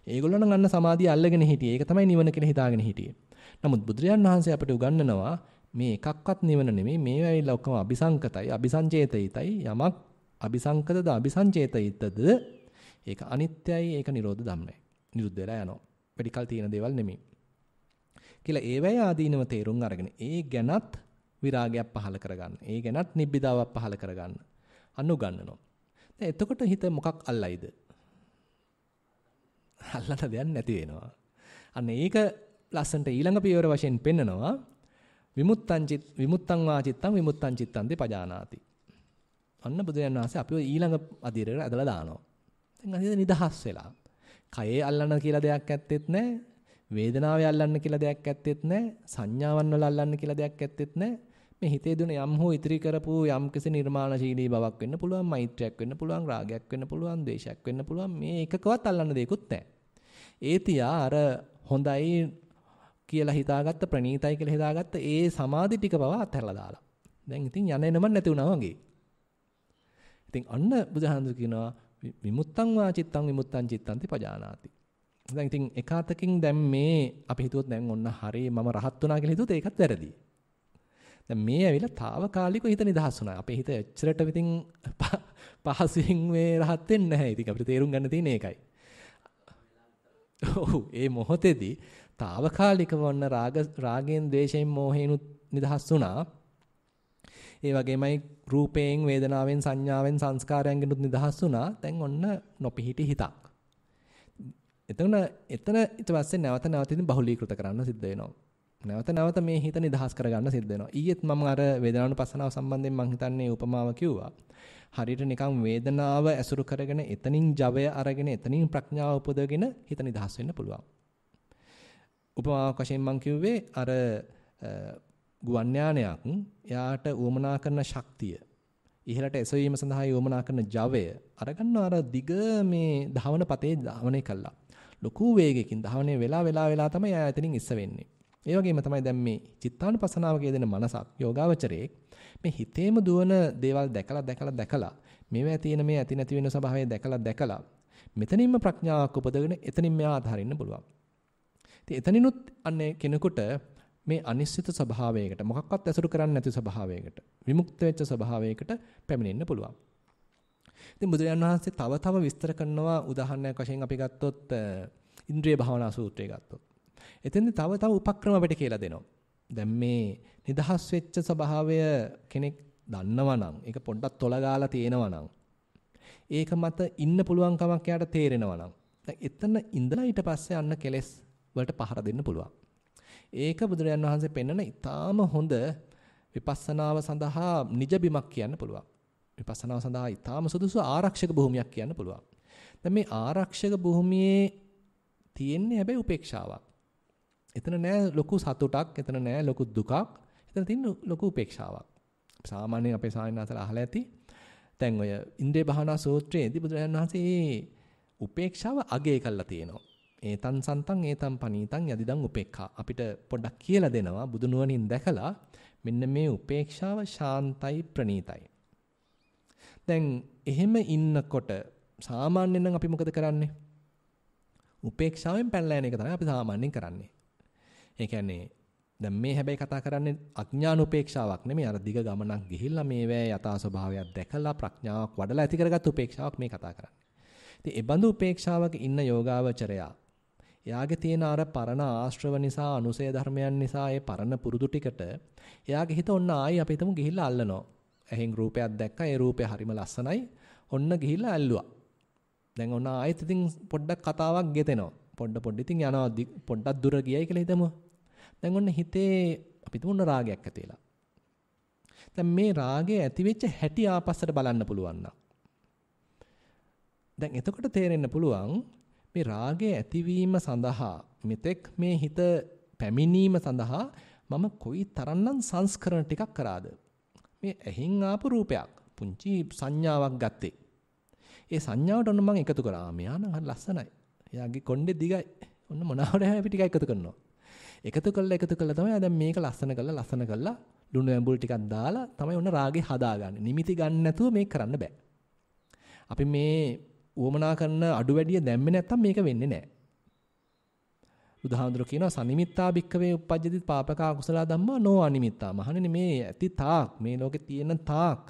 ඒගොල්ලෝ නම් අන්න සමාධිය අල්ලගෙන හිටියේ. ඒක තමයි නිවන කියලා හිතාගෙන හිටියේ. නමුත් බුදුරජාන් වහන්සේ අපිට උගන්වනවා මේ එකක්වත් නිවන නෙමෙයි මේ ඇවිල්ලා ඔක්කොම අபிසංකතයි අபிසංචේතිතයි යමක් අபிසංකතද අபிසංචේතිතද ඒක අනිත්‍යයි ඒක නිරෝධ ධම්මයි නිරුද්ධ වෙලා යනවා වැඩි කල තියෙන දේවල් නෙමෙයි කියලා ඒවැය ආදීනව තේරුම් අරගෙන ඒ ගැනත් විරාගයක් පහල කරගන්න ඒ ගැනත් නිබ්බිදාවක් පහල කරගන්න අනුගන්නනවා දැන් එතකොට හිත මොකක් අල්ලයිද අල්ලන්න දෙයක් නැති වෙනවා අන්න ඒක ලස්සන්ට ඊළඟ පියවර වශයෙන් පෙන්නනවා විමුත්තං වාචිත්තං විමුත්තං චිත්තං දෙපජානාති. අන්න බුදුන් වහන්සේ අපිව ඊළඟ අධීරයට ඇදලා දානවා. දැන් අද නිදහස් වෙලා. කයේ අල්ලන්න කියලා දෙයක් ඇත්තෙත් නැහැ. වේදනාවේ අල්ලන්න කියලා දෙයක් ඇත්තෙත් නැහැ. සංඥාවන් වල අල්ලන්න කියලා දෙයක් ඇත්තෙත් නැහැ. මේ හිතේ දුන යම් හෝ ඉතිරි කරපු යම් කිසි නිර්මාණශීලී බවක් වෙන්න පුළුවන්, මෛත්‍රියක් වෙන්න පුළුවන්, රාගයක් වෙන්න පුළුවන්, ද්වේෂයක් වෙන්න පුළුවන්. මේ එකකවත් අල්ලන්න දෙයක්වත් නැහැ. ඒ තියා අර හොඳයි කියලා හිතාගත්ත ප්‍රණීතයි කියලා හිතාගත්ත ඒ සමාධි ටික පවා අත්හැරලා දාලා. දැන් ඉතින් යන එනම නැති වුණා වගේ. ඉතින් අන්න බුදුහාමුදුරු කියනවා විමුත්තං වා චිත්තං විමුත්තං චිත්තංති පජානාති. දැන් ඉතින් එකාතකින් දැන් මේ අපි හිතුවොත් දැන් ඔන්න හරි මම රහත් වුණා කියලා හිතුවොත් ඒකත් වැරදි. දැන් මේ ඇවිල්ලා తాවකාලිකව හිත නිදහස් වුණා. අපේ හිත එච්චරට ඉතින් පහසුවෙන් මේ රහත් වෙන්නේ නැහැ. ඉතින් අපිට තේරුම් ගන්න තියෙන්නේ ඒකයි. ඔව් ඒ මොහොතේදී తాවකාලිකව වන්න රාගයෙන් ද්වේෂයෙන් මෝහයෙන් නිදහස් වුණා. ඒ වගේමයි රූපයෙන් වේදනාවෙන් සංඥාවෙන් සංස්කාරයෙන් නිදහස් වුණා. දැන් ඔන්න නොපිහිටි හිතක්. එතන ඊට පස්සේ නැවත ඉතින් බහුලීකృత කරන්න සිද්ධ වෙනවා. නැවත මේ හිත නිදහස් කරගන්න සිද්ධ වෙනවා. ඊයේත් මම අර වේදනානුපස්සනාව සම්බන්ධයෙන් මම හිතන්නේ උපමාව කිව්වා. හරියට නිකන් වේදනාව ඇසුරු කරගෙන එතනින් ජවය අරගෙන එතනින් ප්‍රඥාව උපදවගෙන හිත නිදහස් වෙන්න පුළුවන්. උපමාවක් වශයෙන් මම කිව්වේ අර ගුවන් යානයක් යාට උවමනා කරන ශක්තිය ඉහළට එසවීම සඳහා උවමනා කරන ජවය අරගන්න අර දිග මේ ධාවන පතේ ධාවනය කළා. ලොකු වේගයකින් ධාවනය වෙලා තමයි ආ එතනින් ඉස්ස වෙන්නේ. ඒ වගේම තමයි දැන් මේ චිත්තානුපසනාවකයේ දෙන මනසක් යෝගාවචරයේ මේ හිතේම දුවන දේවල් දැකලා මේවා තියෙන මේ ඇති නැති වෙන ස්වභාවය දැකලා මෙතනින්ම ප්‍රඥාවක් උපදගෙන එතනින් මෙයා අතහරින්න පුළුවන්. ඉතින් එතනිනුත් අන්නේ කෙනෙකුට මේ අනිශ්චිත ස්වභාවයකට මොකක්වත් ඇසුරු කරන්නේ නැති ස්වභාවයකට විමුක්ත වෙච්ච ස්වභාවයකට පැමිණෙන්න පුළුවන්. ඉතින් බුදුරජාණන් වහන්සේ තව විස්තර කරනවා උදාහරණයක් වශයෙන් අපි ගත්තොත් ඉන්ද්‍රිය භාවනා සූත්‍රය ගත්තොත්. එතෙන්දී තව උපක්‍රම අපිට කියලා දෙනවා. දැන් මේ නිදහස් වෙච්ච ස්වභාවය කෙනෙක් දන්නවා නම් ඒක පොඩ්ඩක් තොලගාලා තියෙනවා නම් ඒක මත ඉන්න පුළුවන් කමක් යාට තේරෙනවා නම් දැන් එතන ඉඳලා ඊට පස්සේ අන්න කෙලෙස් වලට පහර දෙන්න පුළුවන්. ඒක බුදුරජාණන් වහන්සේ පෙන්වන ඊටාම හොඳ විපස්සනාව සඳහා නිජ බිමක් කියන්න පුළුවන්. විපස්සනාව සඳහා ඊටාම සුදුසු ආරක්ෂක භූමියක් කියන්න පුළුවන්. දැන් මේ ආරක්ෂක භූමියේ තියෙන්නේ හැබැයි උපේක්ෂාවක්. එතන නෑ ලොකු සතුටක්, එතන නෑ ලොකු දුකක්, එතන තියෙන ලොකු උපේක්ෂාවක්. සාමාන්‍යයෙන් අපේ සාහිණාසලා අහලා ඇති. දැන් ඔය ඉන්ද්‍රිය භාවනා සූත්‍රයේදී බුදුරජාණන් වහන්සේ මේ උපේක්ෂාව අගය කළා තියෙනවා. ඒතං සන්තං ඒතං පනීතං යදිදං උපේක්ඛා. අපිට පොඩ්ඩක් කියලා දෙනවා බුදු නුවණින් දැකලා මෙන්න මේ උපේක්ෂාව ශාන්තයි ප්‍රණීතයි. දැන් එහෙම ඉන්නකොට සාමාන්‍යයෙන් නම් අපි මොකද කරන්නේ? උපේක්ෂාවෙන් පැනලා යන එක තමයි අපි සාමාන්‍යයෙන් කරන්නේ. ඒ කියන්නේ දැන් මේ හැබැයි කතා කරන්නේ අඥාන උපේක්ෂාවක් නෙමෙයි අර දිග ගමනක් ගිහිල්ලා මේවැ යථා ස්වභාවයක් දැකලා ප්‍රඥාවක් වඩලා ඇති කරගත්ත උපේක්ෂාවක් මේ කතා කරන්නේ. ඉතින් ඒ බඳු උපේක්ෂාවක ඉන්න යෝගාවචරයා එයාගේ තියෙන අර පරණ ආශ්‍රව නිසා අනුසය ධර්මයන් නිසා ඒ පරණ පුරුදු ටිකට එයාගේ හිත ඔන්න ආයි අපි හිතමු ගිහිල්ලා අල්ලනවා. එහෙන් රූපයක් දැක්කා ඒ රූපය හරිම ලස්සනයි. ඔන්න ගිහිල්ලා ඇල්ලුවා. දැන් ඔන්න ආයෙත් ඉතින් පොඩ්ඩක් කතාවක් ගෙතෙනවා. පොඩ්ඩ ඉතින් යනවා පොඩ්ඩක් දුර ගියයි කියලා හිතමු. දැන් ඔන්න හිතේ අපි තුමුන්න රාගයක් ඇති වෙලා. දැන් මේ රාගය ඇති වෙච්ච හැටි ආපස්සට බලන්න පුළුවන් නම්. දැන් එතකොට තේරෙන්න පුළුවන් මේ රාගය ඇතිවීම සඳහා මෙතෙක් මේ හිත පැමිණීම සඳහා මම කොයි තරම්නම් සංස්කරණ ටිකක් කරාද? මේ ඇහින් ආපු රූපයක් පුංචි සංඥාවක් ගත්තේ. ඒ සංඥාවට ඔන්න මම එකතු කරා. මෙයා නම් හරි ලස්සනයි. එයාගේ කොණ්ඩේ දිගයි. ඔන්න මොනවාට හැම ටිකක් එකතු කරනවා. එකතු කළා තමයි දැන් මේක ලස්සන කළා ලුණු ඇඹුල් ටිකක් දාලා තමයි ඔන්න රාගේ හදාගන්නේ. නිමිති ගන්න නැතුව මේක කරන්න බෑ. අපි මේ උවමනා කරන අඩු වැඩිය දැම්මේ නැත්තම් මේක වෙන්නේ නැහැ. බුදුහාඳුර කියනවා සනිමිත්තා භික්කවේ උප්පජ්ජති පාපක අකුසල ධම්මා නෝ අනිමිත්තා. මහණෙනි මේ ඇති තාක් මේ ලෝකේ තියෙන තාක්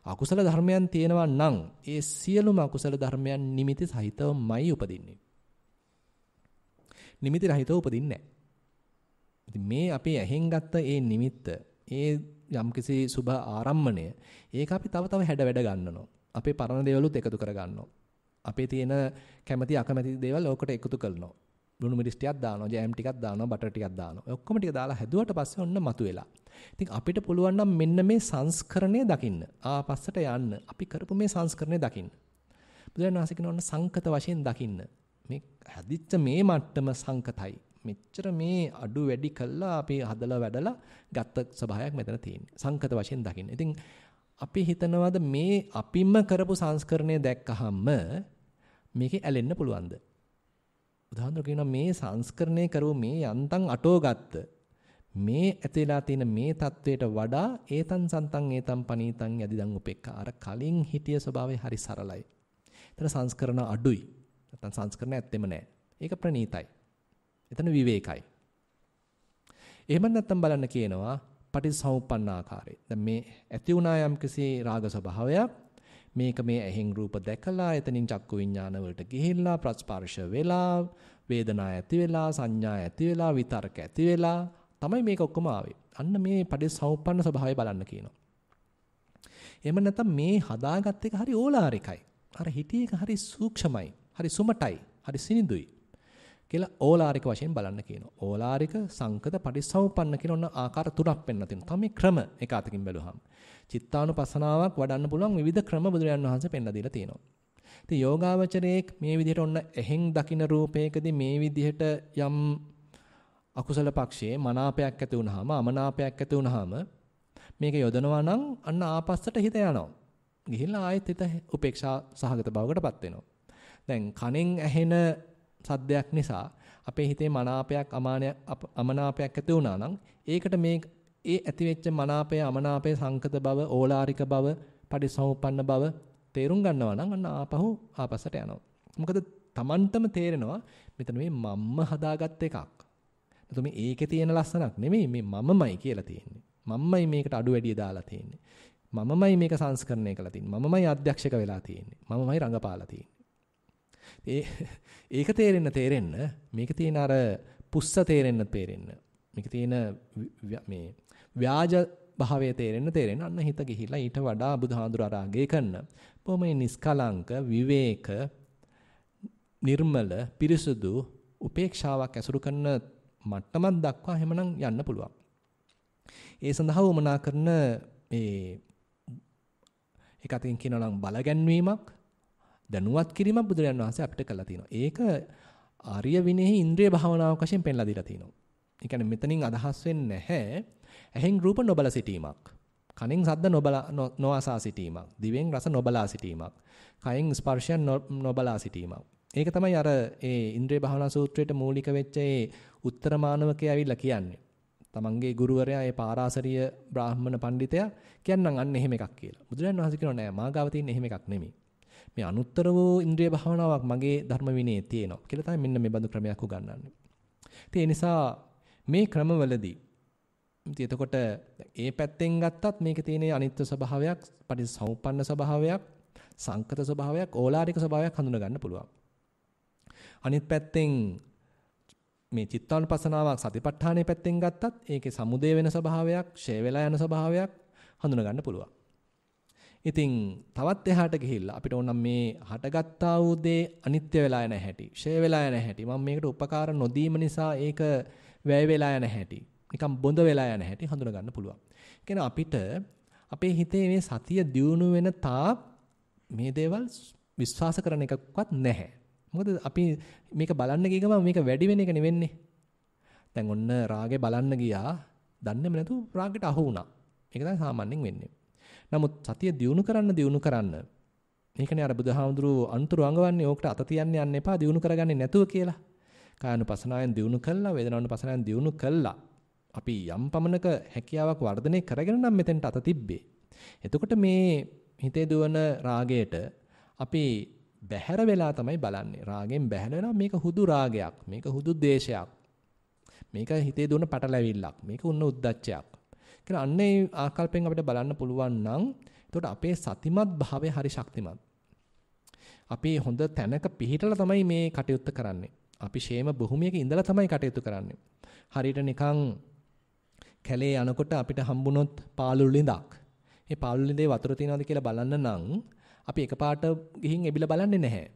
අකුසල ධර්මයන් තියෙනවා නම් ඒ සියලුම අකුසල ධර්මයන් නිමිති සහිතවමයි උපදින්නේ. නිමිති රහිතව උපදින්නේ නැහැ. ඉතින් මේ අපි ඇහෙන් ගත්ත ඒ නිමිත්ත, ඒ යම්කිසි සුභ ආරම්මණය, ඒක අපි තව හැඩ වැඩ ගන්නවා. අපේ පරණ දේවලුත් එකතු කර ගන්නවා. අපේ තියෙන කැමැති අකමැති දේවල් ඕකට එකතු කරනවා. ලුණු මිරිස් ටිකක් දානවා, ජෑම් ටිකක් දානවා, බටර් ටිකක් දානවා. ඔක්කොම ටික දාලා හැදුවට පස්සේ ඔන්න මතුවෙලා. ඉතින් අපිට පුළුවන් නම් මෙන්න මේ සංස්කරණය දකින්න. ආපස්සට යන්න. අපි කරපු මේ සංස්කරණය දකින්න. බුදුරජාණන් වහන්සේ කියනවා සංකත වශයෙන් දකින්න. මේ හදිච්ච මේ මට්ටම සංකතයි. මෙච්චර මේ අඩු වැඩි කළා අපි හදලා වැඩලා ගත්ත ස්වභාවයක් මෙතන තියෙන්නේ. සංකත වශයෙන් දකින්න. ඉතින් අපි හිතනවාද මේ අපිම කරපු සංස්කරණය දැක්කහම මේකේ ඇලෙන්න පුළුවන්ද? උදාහරණයක් කියනවා මේ සංස්කරණය කරුව මේ යන්තම් අටෝ ගත්ත මේ ඇතිලා තියෙන මේ தത്വයට වඩා ඒතන් සන්තන් ඒතන් පනීතන් යදිදන් උපේක්ඛා අර කලින් හිටිය ස්වභාවය හරි සරලයි. එතන සංස්කරණ අඩුයි. නැත්නම් සංස්කරණ ඇත්තෙම නැහැ. ඒක ප්‍රණීතයි. එතන විවේකයි. එහෙම නැත්නම් බලන්න කියනවා පටිච්චසමුප්පන්න ආකාරය. දැන් මේ ඇති වුණා යම්කිසි රාග ස්වභාවයක්. මේක මේ ඇහෙන් රූප දැකලා එතනින් චක්කු විඤ්ඤාණ වලට ගිහිල්ලා ප්‍රස්පර්ශ වෙලා වේදනා ඇති වෙලා සංඥා ඇති වෙලා විතර්ක ඇති වෙලා තමයි මේක ඔක්කොම ආවේ. අන්න මේ පටිච්චසමුප්පන්න ස්වභාවය බලන්න කියනවා. එහෙම නැත්නම් මේ හදාගත්ත එක හරි ඕලාරිකයි. අර හිතේ එක හරි සූක්ෂමයි, හරි සුමටයි, හරි සිනිඳුයි කියලා ඕලාරික වශයෙන් බලන්න කියනවා. ඕලාරික සංකත පටිච්චසමුප්පන්න කියන ඔන්න ආකාර තුනක් පෙන්වලා තිනවා. තමයි ක්‍රම එක අතකින් බැලුවාම. චිත්තානුපස්සනාවක් වඩන්න පුළුවන් විවිධ ක්‍රම බුදුරජාණන් වහන්සේ පෙන්ලා දීලා තියෙනවා. ඉතින් යෝගාවචරයේ මේ විදිහට ඔන්න එහෙන් දකින්න රූපයකදී මේ විදිහට යම් අකුසල පක්ෂයේ මනාපයක් ඇති වුනහම අමනාපයක් ඇති වුනහම මේක යොදනවා නම් අන්න ආපස්සට හිත යනවා. ගිහිල්ලා ආයෙත් හිත උපේක්ෂා සහගත බවකටපත් වෙනවා. දැන් කනෙන් ඇහෙන සද්දයක් නිසා අපේ හිතේ මනාපයක් අමනාපයක් ඇති වුණා නම් ඒකට මේ ඒ ඇතිවෙච්ච මනාපය අමනාපය සංකත බව ඕලාරික බව පටිසමුප්පන්න බව තේරුම් ගන්නවා නම් අන්න ආපස්සට යනවා. මොකද Tamanටම තේරෙනවා මෙතන මේ මම්ම හදාගත්ත එකක්. නැත්නම් මේ ඒකේ තියෙන ලස්සනක් නෙමෙයි මේ මමමයි කියලා තියෙන්නේ. මමමයි මේකට අඩු වැඩිය දාලා තියෙන්නේ. මමමයි මේක සංස්කරණය කළා තියෙන්නේ. මමමයි අධ්‍යක්ෂක වෙලා තියෙන්නේ. මමමයි රඟපාලා තියෙන්නේ. ඒක තේරෙන්න මේක තියෙන අර පුස්ස තේරෙන්න මේක තියෙන මේ ව්‍යාජ භාවය තේරෙන්න අන්න හිත ගිහිලා ඊට වඩා බුදුහාඳුර ආරාගය කරන බොහොම නිස්කලංක විවේක නිර්මල පිරිසුදු උපේක්ෂාවක් ඇසුරු කරන මට්ටමක් දක්වා හැමනම් යන්න පුළුවන්. ඒ සඳහා වමනා කරන මේ එක අතකින් කියනවා නම් බලගැන්වීමක් දැනුවත් කිරීමක් බුදුරජාණන් වහන්සේ අපිට කළා තියෙනවා. ඒක ආර්ය විනයෙහි ඉන්ද්‍රිය භාවනාවක් වශයෙන් පෙන්ලා දීලා තියෙනවා. ඒ කියන්නේ මෙතනින් අදහස් වෙන්නේ නැහැ ඇහෙන් රූප නොබල සිටීමක්. කනෙන් ශබ්ද නොඅසා සිටීමක්. දිවෙන් රස නොබලා සිටීමක්. කයෙන් ස්පර්ශයන් නොබලා සිටීමක්. ඒක තමයි අර ඒ ඉන්ද්‍රිය භාවනා සූත්‍රයේ මූලික වෙච්ච ඒ උත්තර මානවකේ ඇවිල්ලා කියන්නේ. තමන්ගේ ගුරුවරයා ඒ පාරාසරිය බ්‍රාහ්මණ පඬිතයා කියන්නම් අන්න එහෙම එකක් කියලා. බුදුරජාණන් වහන්සේ කියනවා නෑ මාගාව තියෙන එහෙම එකක් නෙමෙයි. මේ අනුත්තර වූ ඉන්ද්‍රිය භාවනාවක් මගේ ධර්ම විනයේ තියෙනවා කියලා තමයි මෙන්න මේ බඳු ක්‍රමයක් උගන්වන්නේ. ඒ නිසා මේ ක්‍රමවලදී ඉතින් එතකොට ඒ පැත්තෙන් ගත්තත් මේකේ තියෙන අනිත්‍ය ස්වභාවයක්, පටිච්චසමුප්පන්න ස්වභාවයක්, සංකත ස්වභාවයක්, ඕලාරික ස්වභාවයක් හඳුනා ගන්න පුළුවන්. අනිත් පැත්තෙන් මේ චිත්තානුපස්සනාවක් සතිපට්ඨානයේ පැත්තෙන් ගත්තත් ඒකේ සමුදේ වෙන ස්වභාවයක්, ෂේ වෙලා යන ස්වභාවයක් හඳුනා ගන්න පුළුවන්. ඉතින් තවත් එහාට ගිහිල්ලා අපිට ඕනම් මේ හටගත්තා වූ දේ අනිත්‍ය වෙලා යන හැටි, ෂේ වෙලා යන හැටි, මම මේකට උපකාර නොදීම නිසා ඒක වැය වෙලා යන හැටි, නිකම් බොඳ වෙලා යන හැටි හඳුනා ගන්න පුළුවන්. ඒ කියන්නේ අපිට අපේ හිතේ මේ සතිය දියුණු වෙන තාක් මේ දේවල් විශ්වාස කරන එකක්වත් නැහැ. මොකද අපි මේක බලන්න ගිය ගමන් මේක වැඩි වෙන එක නෙවෙන්නේ. දැන් ඔන්න රාගේ බලන්න ගියා, දන්නේම නැතුව රාගයට අහු වුණා. ඒක තමයි සාමාන්‍යයෙන් වෙන්නේ. නමුත් සතිය දියුණු කරන්න මේකනේ අර බුදුහාමුදුරුවෝ අන්තරු අඟවන්නේ ඕකට අත තියන්න යන්න එපා දියුණු කරගන්නේ නැතුව කියලා. කායනුපසනාවෙන් දියුණු කළා, වේදනානුපසනාවෙන් දියුණු කළා. අපි යම් පමණක හැකියාවක් වර්ධනය කරගෙන නම් මෙතෙන්ට අත තිබ්බේ. එතකොට මේ හිතේ දුවන රාගයට අපි බැහැර වෙලා තමයි බලන්නේ. රාගෙන් බැහැර වෙනවා මේක හුදු රාගයක්, මේක හුදු ද්වේෂයක්. මේක හිතේ දුවන පටලැවිල්ලක්, මේක උන්න උද්දච්චයක්. කියලා අන්නේ ආකල්පෙන් අපිට බලන්න පුළුවන් නම් එතකොට අපේ සතිමත් භාවය හරි ශක්තිමත්. අපි හොඳ තැනක පිහිටලා තමයි මේ කටයුත්ත කරන්නේ. අපි ෂේම භූමියක ඉඳලා තමයි කටයුතු කරන්නේ. හරියට නිකන් කැලේ යනකොට අපිට හම්බුනොත් පාළු ළිඳක්. මේ පාළු ළිඳේ වතුර තියනවාද කියලා බලන්න නම් අපි එකපාරට ගිහින් එබිලා බලන්නේ නැහැ.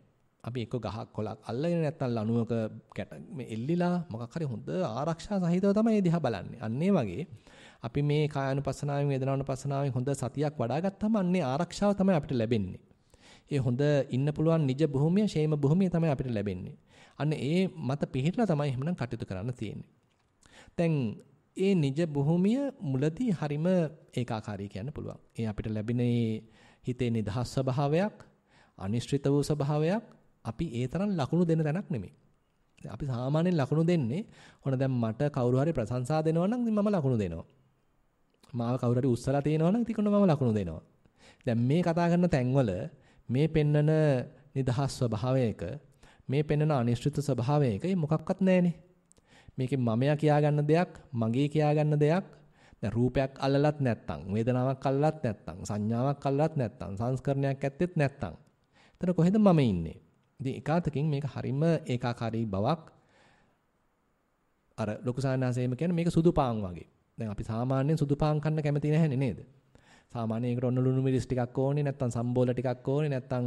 අපි එක්ක ගහක් කොලක් අල්ලගෙන නැත්තම් ලණුවක මේ එල්ලිලා මොකක් හරි හොඳ ආරක්ෂා සහිතව තමයි දිහා බලන්නේ. අන්න ඒ වගේ අපි මේ කායानुපස්සනාවෙන් වේදනානුපස්සනාවෙන් හොඳ සතියක් වඩා ගත්තාම අන්නේ ආරක්ෂාව තමයි අපිට ලැබෙන්නේ. ඒ හොඳ ඉන්න පුළුවන් නිජ භූමිය, ෂේම භූමිය තමයි අපිට ලැබෙන්නේ. අන්න ඒ මත පිහිටලා තමයි එහෙමනම් කටයුතු කරන්න තියෙන්නේ. දැන් ඒ නිජ භූමිය මුලදී හරිම ඒකාකාරී කියන්න පුළුවන්. ඒ අපිට ලැබෙන හිතේ නිදහස් ස්වභාවයක්, අනිශ්චිත වූ ස්වභාවයක් අපි ඒ තරම් ලකුණු දෙන තැනක් නෙමෙයි. අපි සාමාන්‍යයෙන් ලකුණු දෙන්නේ ඔන්න දැන් මට කවුරු හරි ප්‍රශංසා දෙනවා නම් ඉතින් මම ලකුණු දෙනවා. මාව කවුරු හරි උස්සලා තියෙනවා නම් ඉතින් මම ලකුණු දෙනවා. දැන් මේ කතා කරන තැන්වල මේ පෙන්නන නිදහස් ස්වභාවයක මේ පෙන්නන අනිශ්චිත ස්වභාවයක මොකක්වත් නැහැනේ. මේකේ මමයා කියා ගන්න දෙයක්, මගේ කියා ගන්න දෙයක්, දැන් රූපයක් අල්ලලත් නැත්තම්, වේදනාවක් අල්ලලත් නැත්තම්, සංඥාවක් අල්ලලත් නැත්තම්, සංස්කරණයක් ඇත්තෙත් නැත්තම්. එතන කොහෙද මම ඉන්නේ? ඉතින් එකාතකින් මේක හරිම ඒකාකාරී බවක් අර ලොකු සානාසයෙම කියන්නේ මේක සුදු පාන් වගේ. දැන් අපි සාමාන්‍යයෙන් සුදු පාන් කන්න කැමති නැහැනේ නේද? සාමාන්‍යයෙන් ඒකට ඔන්න ලුණු මිරිස් ටිකක් ඕනේ, නැත්තම් සම්බෝල ටිකක් ඕනේ, නැත්තම්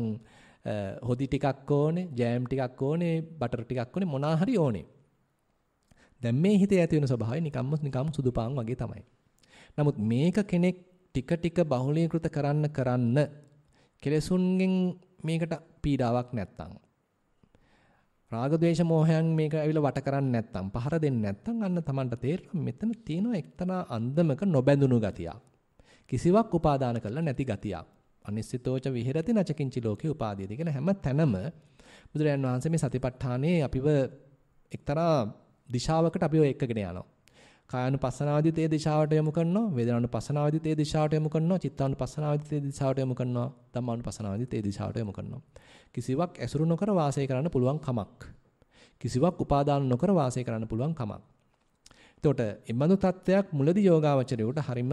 හොදි ටිකක් ඕනේ, ජෑම් ටිකක් ඕනේ, බටර් ටිකක් ඕනේ, මොනවා හරි ඕනේ. දැන් මේ හිතේ ඇති වෙන ස්වභාවය නිකම් සුදු පාන් වගේ තමයි. නමුත් මේක කෙනෙක් ටික ටික බහුලීකృత කරන්න කෙලෙසුන්ගෙන් මේකට පීඩාවක් නැත්තම් රාග ద్వේෂ මෝහයන් මේක ඇවිල්ලා වට කරන්නේ නැත්තම් පහර දෙන්නේ නැත්තම් අන්න Tamanට තේරෙනවා මෙතන තියෙන එක්තරා අන්දමක නොබැඳුණු ගතියක්. කිසිවක් උපාදාන කරලා නැති ගතියක්. අනිශ්චිතෝච විහෙරති නචකින්චි ලෝකේ උපාදීයති කියලා හැම තැනම බුදුරජාණන් වහන්සේ මේ සතිපට්ඨානයේ අපිව එක්තරා දිශාවකට අපිව එක්කගෙන යනවා. කායानुපස්සනාවදිත් ඒ දිශාවට යොමු කරනවා, වේදනානුපස්සනාවදිත් ඒ දිශාවට යොමු කරනවා, චිත්තානුපස්සනාවදිත් ඒ දිශාවට යොමු කරනවා, ධම්මානුපස්සනාවදිත් ඒ දිශාවට යොමු කරනවා. කිසිවක් ඇසුරු නොකර වාසය කරන්න පුළුවන් කමක්. කිසිවක් උපාදාන නොකර වාසය කරන්න පුළුවන් කමක්. එතකොට එබඳු තත්ත්වයක් මුලදී යෝගාවචරයට හරිම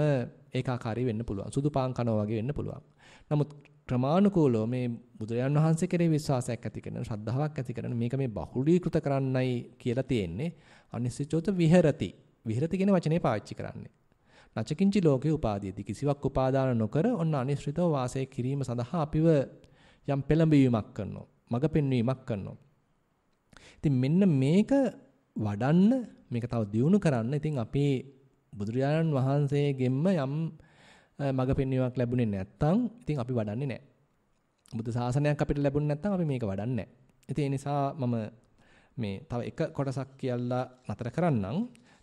ඒකාකාරී වෙන්න පුළුවන්. සුදු පාන් කනවා වගේ වෙන්න පුළුවන්. නමුත් ක්‍රමානුකූලව මේ බුදුරජාණන් වහන්සේ කෙරෙහි විශ්වාසයක් ඇති කරන, ශ්‍රද්ධාවක් ඇති කරන මේක මේ බහුලීකృత කරන්නයි කියලා තියෙන්නේ. අනිශ්චිතෝත විහෙරති. විහෙරති කියන වචනේ පාවිච්චි කරන්නේ. නචකින්චි ලෝකේ උපාදීයති. කිසිවක් උපාදාන නොකර ඔන්න අනිශ්චිතව වාසය කිරීම සඳහා අපිව යම් පෙළඹවීමක් කරනවා. මඟ පෙන්වීමක් කරනවා. ඉතින් මෙන්න මේක වඩන්න මේක තව දියුණු කරන්න ඉතින් අපි බුදුරජාණන් වහන්සේගෙන්ම යම් මඟ පෙන්වීමක් ලැබුණේ නැත්නම් ඉතින් අපි වඩන්නේ නැහැ. බුද්ධ ශාසනයක් අපිට ලැබුණේ නැත්නම් අපි මේක වඩන්නේ නැහැ. ඉතින් ඒ නිසා මම මේ තව එක කොටසක් කියලා නතර කරන්නම්.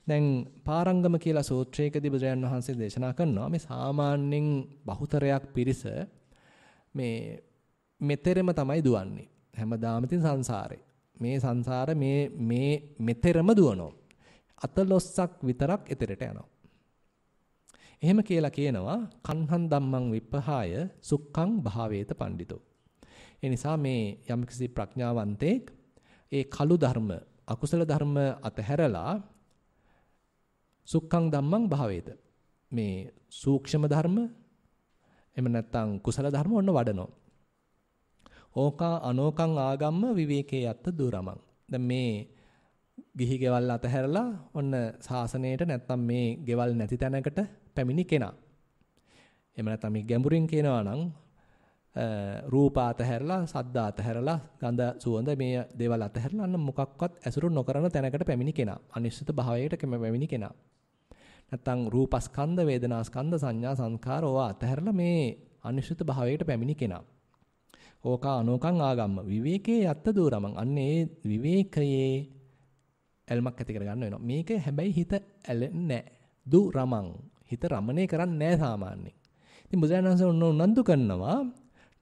දැන් පාරංගම කියලා සූත්‍රයකදී බුදුරජාණන් වහන්සේ දේශනා කරනවා මේ සාමාන්‍යයෙන් බහුතරයක් පිරිස මේ මෙතරම තමයි දුවන්නේ. හැමදාම ඉතින් සංසාරේ. මේ සංසාර මේ මෙතරම දුවනවා. අතලොස්සක් විතරක් එතරට යනවා. එහෙම කියලා කියනවා කන්හන් ධම්මං විප්පහාය සුක්ඛං භාවේත පණ්ඩිතෝ. ඒ නිසා මේ යම්කිසි ප්‍රඥාවන්තෙක් ඒ කළු ධර්ම අකුසල ධර්ම අතහැරලා සුක්ඛං ධම්මං භාවේත මේ සූක්ෂම ධර්ම එහෙම නැත්නම් කුසල ධර්ම ඔන්න වඩනවා. ඕකා අනෝකං ආගම්ම විවේකේ යත්ත දුරමං. දැන් මේ ගිහි ගෙවල් අතහැරලා ඔන්න සාසනයට නැත්නම් මේ ගෙවල් නැති තැනකට පැමිණි කෙනා. එහෙම නැත්නම් මේ ගැඹුරින් කියනවා නම් රූප අතහැරලා, සද්ද අතහැරලා, ගඳ සුවඳ මේ දේවල් අතහැරලා අන්න මොකක්වත් ඇසුරු නොකරන තැනකට පැමිණි කෙනා. අනිශ්චිත භාවයකට පැමිණි කෙනා. නැත්නම් රූපස්කන්ධ, වේදනාස්කන්ධ, සංඥා සංඛාර ඕවා අතහැරලා මේ අනිශ්චිත භාවයකට පැමිණි කෙනා. ඕකා අනෝකං ආගම්ම විවේකේ යත්ත දුරමං. අන්න ඒ විවේකයේ ඇල්මක් ඇති කරගන්න වෙනවා. මේක හැබැයි හිත ඇලෙන්නේ නැහැ. දුරමං. හිත රමණය කරන්නේ නැහැ සාමාන්‍යයෙන්. ඉතින් බුදුරජාණන් වහන්සේ උනන්දු කරනවා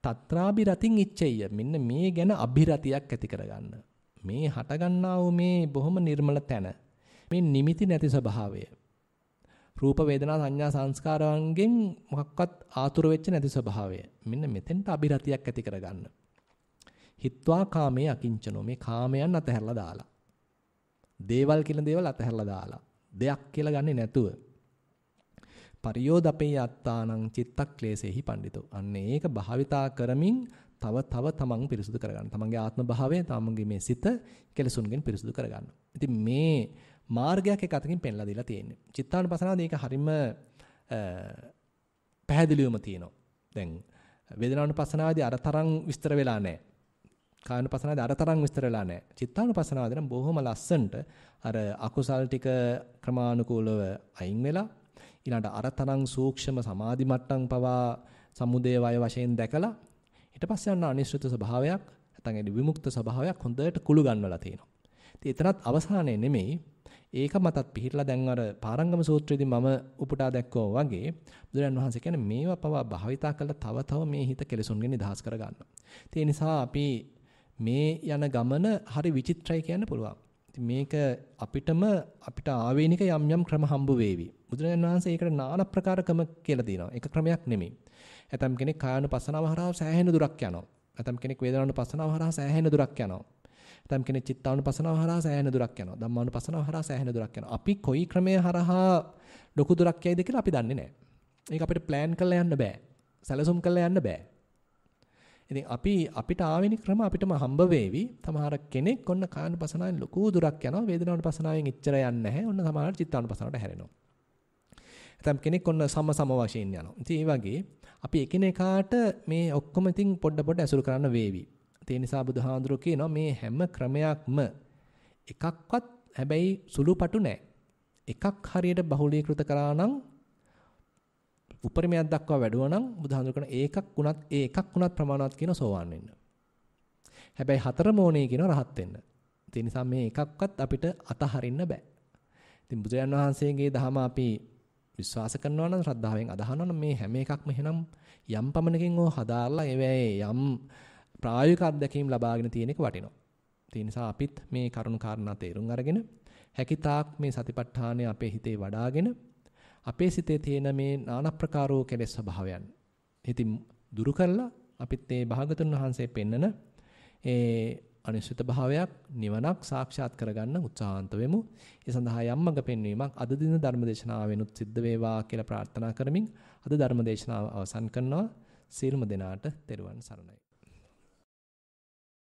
තත්‍රාබි රතින් ඉච්ඡෙය. මෙන්න මේ ගැන අභිරතියක් ඇති කරගන්න. මේ හටගන්නා වූ මේ බොහොම නිර්මල තැන. මේ නිමිති නැති ස්වභාවය. රූප වේදනා සංඥා සංස්කාරයන්ගෙන් මොකක්වත් ආතුර වෙච්ච නැති ස්වභාවය. මෙන්න මෙතෙන්ට අභිරතියක් ඇති කරගන්න. හිත්වා කාමයේ අකිංචනෝ. මේ කාමයන් අතහැරලා දාලා. දේවල් කියන දේවල් අතහැරලා දාලා. දෙයක් කියලා ගන්නේ නැතුව. පරියෝදපේ යත්තානං චිත්තක්ලේශේහි පණ්ඩිතෝ. අන්න ඒක භාවිතා කරමින් තව තමන් පිරිසුදු කරගන්න. තමන්ගේ ආත්ම භාවය, තමන්ගේ මේ සිත කෙලසුන්ගෙන් පිරිසුදු කරගන්න. ඉතින් මේ මාර්ගයක් එක අතකින් පෙන්ලා දීලා තියෙන්නේ. චිත්තානුපස්සනාවේදී ඒක හරිම පැහැදිලිවම තියෙනවා. දැන් වේදනානුපස්සනාවේදී අර තරම් විස්තර වෙලා නැහැ. කායනුපස්සනාවේදී අර තරම් විස්තර වෙලා නැහැ. චිත්තානුපස්සනාවේදී නම් බොහොම ලස්සනට අර අකුසල් ටික ක්‍රමානුකූලව අයින් වෙලා ඊළඟට අර තරම් සූක්ෂම සමාධි මට්ටම් පවා සමුදේ වය වශයෙන් දැකලා ඊට පස්සේ යන අනිශ්චිත ස්වභාවයක් නැත්නම් ඒ විමුක්ත ස්වභාවයක් හොඳට කුළු ගන්නවලා තියෙනවා. ඉතින් එතනත් අවසානයේ නෙමෙයි ඒක මතත් පිළිහිట్లా දැන් අර පාරංගම සූත්‍රයේදී මම උපුටා දැක්කෝ වගේ බුදුරජාණන් වහන්සේ කියන්නේ මේවා පවා භාවිතා කරලා තව මේ හිත කෙලෙසුන්ගෙන් නිදහස් කරගන්න. ඒ නිසා අපි මේ යන ගමන හරි විචිත්‍රයි කියන්න පුළුවන්. ඉතින් මේක අපිට ආවේනික යම් යම් ක්‍රම හම්බ වේවි. බුදුරජාණන් වහන්සේ ඒකට নানা ප්‍රකාර ක්‍රම කියලා දෙනවා. එක ක්‍රමයක් නෙමෙයි. ඇතම් කෙනෙක් කායानुපස්සනාව හරහා සෑහෙන දුරක් යනවා. ඇතම් කෙනෙක් වේදනානුපස්සනාව හරහා සෑහෙන දුරක් යනවා. ඇතම් කෙනෙක් චිත්තානුපස්සනාව හරහා සෑහෙන දුරක් යනවා. ධම්මානුපස්සනාව හරහා සෑහෙන දුරක් යනවා. අපි කොයි ක්‍රමය හරහා ලොකු දුරක් යයිද කියලා අපි දන්නේ නැහැ. ඒක අපිට ප්ලෑන් කරලා යන්න බෑ. සැලසුම් කරලා යන්න බෑ. ඉතින් අපිට ආවෙන ක්‍රම අපිටම හම්බ වේවි. සමහර කෙනෙක් ඔන්න කායानुපස්සනාවෙන් ලොකු දුරක් යනවා. වේදනානුපස්සනාවෙන් එච්චර යන්නේ නැහැ. ඔන්න සමහර චිත්තානුපස්සනාවට හැරෙනවා. ඇතම් කෙනෙක් ඔන්න සම වශයෙන් යනවා. ඉතින් ඒ වගේ අපි එකිනෙකාට මේ ඔක්කොම ඉතින් පොඩ ඇසුරු කරන්න වේවි. ඒ නිසා බුදුහාඳුරෝ කියනවා මේ හැම ක්‍රමයක්ම එකක්වත් හැබැයි සුළුපටු නැහැ. එකක් හරියට බහුලීකృత කරා නම් උපරිමයක් දක්වා වැඩුවා නම් බුදුහාඳුර කරන ඒ එකක් වුණත් ප්‍රමාණවත් කියන සෝවාන් වෙන්න. හැබැයි හතරම ඕනේ කියන රහත් වෙන්න. ඒ නිසා මේ එකක්වත් අපිට අතහරින්න බෑ. ඉතින් බුදුරජාණන් වහන්සේගේ දහම අපි විශ්වාස කරනවා නම් ශ්‍රද්ධාවෙන් අදහනවා නම් මේ හැම එකක්ම එහෙනම් යම් පමණකින් ඕ හදාarලා ඒවැයේ යම් ප්‍රායෝගික අත්දැකීම් ලබාගෙන තියෙන එක වටිනවා. ඒ නිසා අපිත් මේ කරුණු කාරණා තේරුම් අරගෙන හැකිතාක් මේ සතිපට්ඨානය අපේ හිතේ වඩාගෙන අපේ සිතේ තියෙන මේ নানা ප්‍රකාරෝ කෙලෙස් ස්වභාවයන් ඉතින් දුරු කරලා අපිත් මේ භාගතුන් වහන්සේ පෙන්නන ඒ අනිශ්චිත භාවයක් නිවනක් සාක්ෂාත් කරගන්න උත්සාහන්ත වෙමු. ඒ සඳහා යම් මඟ පෙන්වීමක් අද දින ධර්මදේශනාවෙනුත් සිද්ධ වේවා කියලා ප්‍රාර්ථනා කරමින් අද ධර්මදේශනාව අවසන් කරනවා. සියලුම දෙනාට තෙරුවන් සරණයි.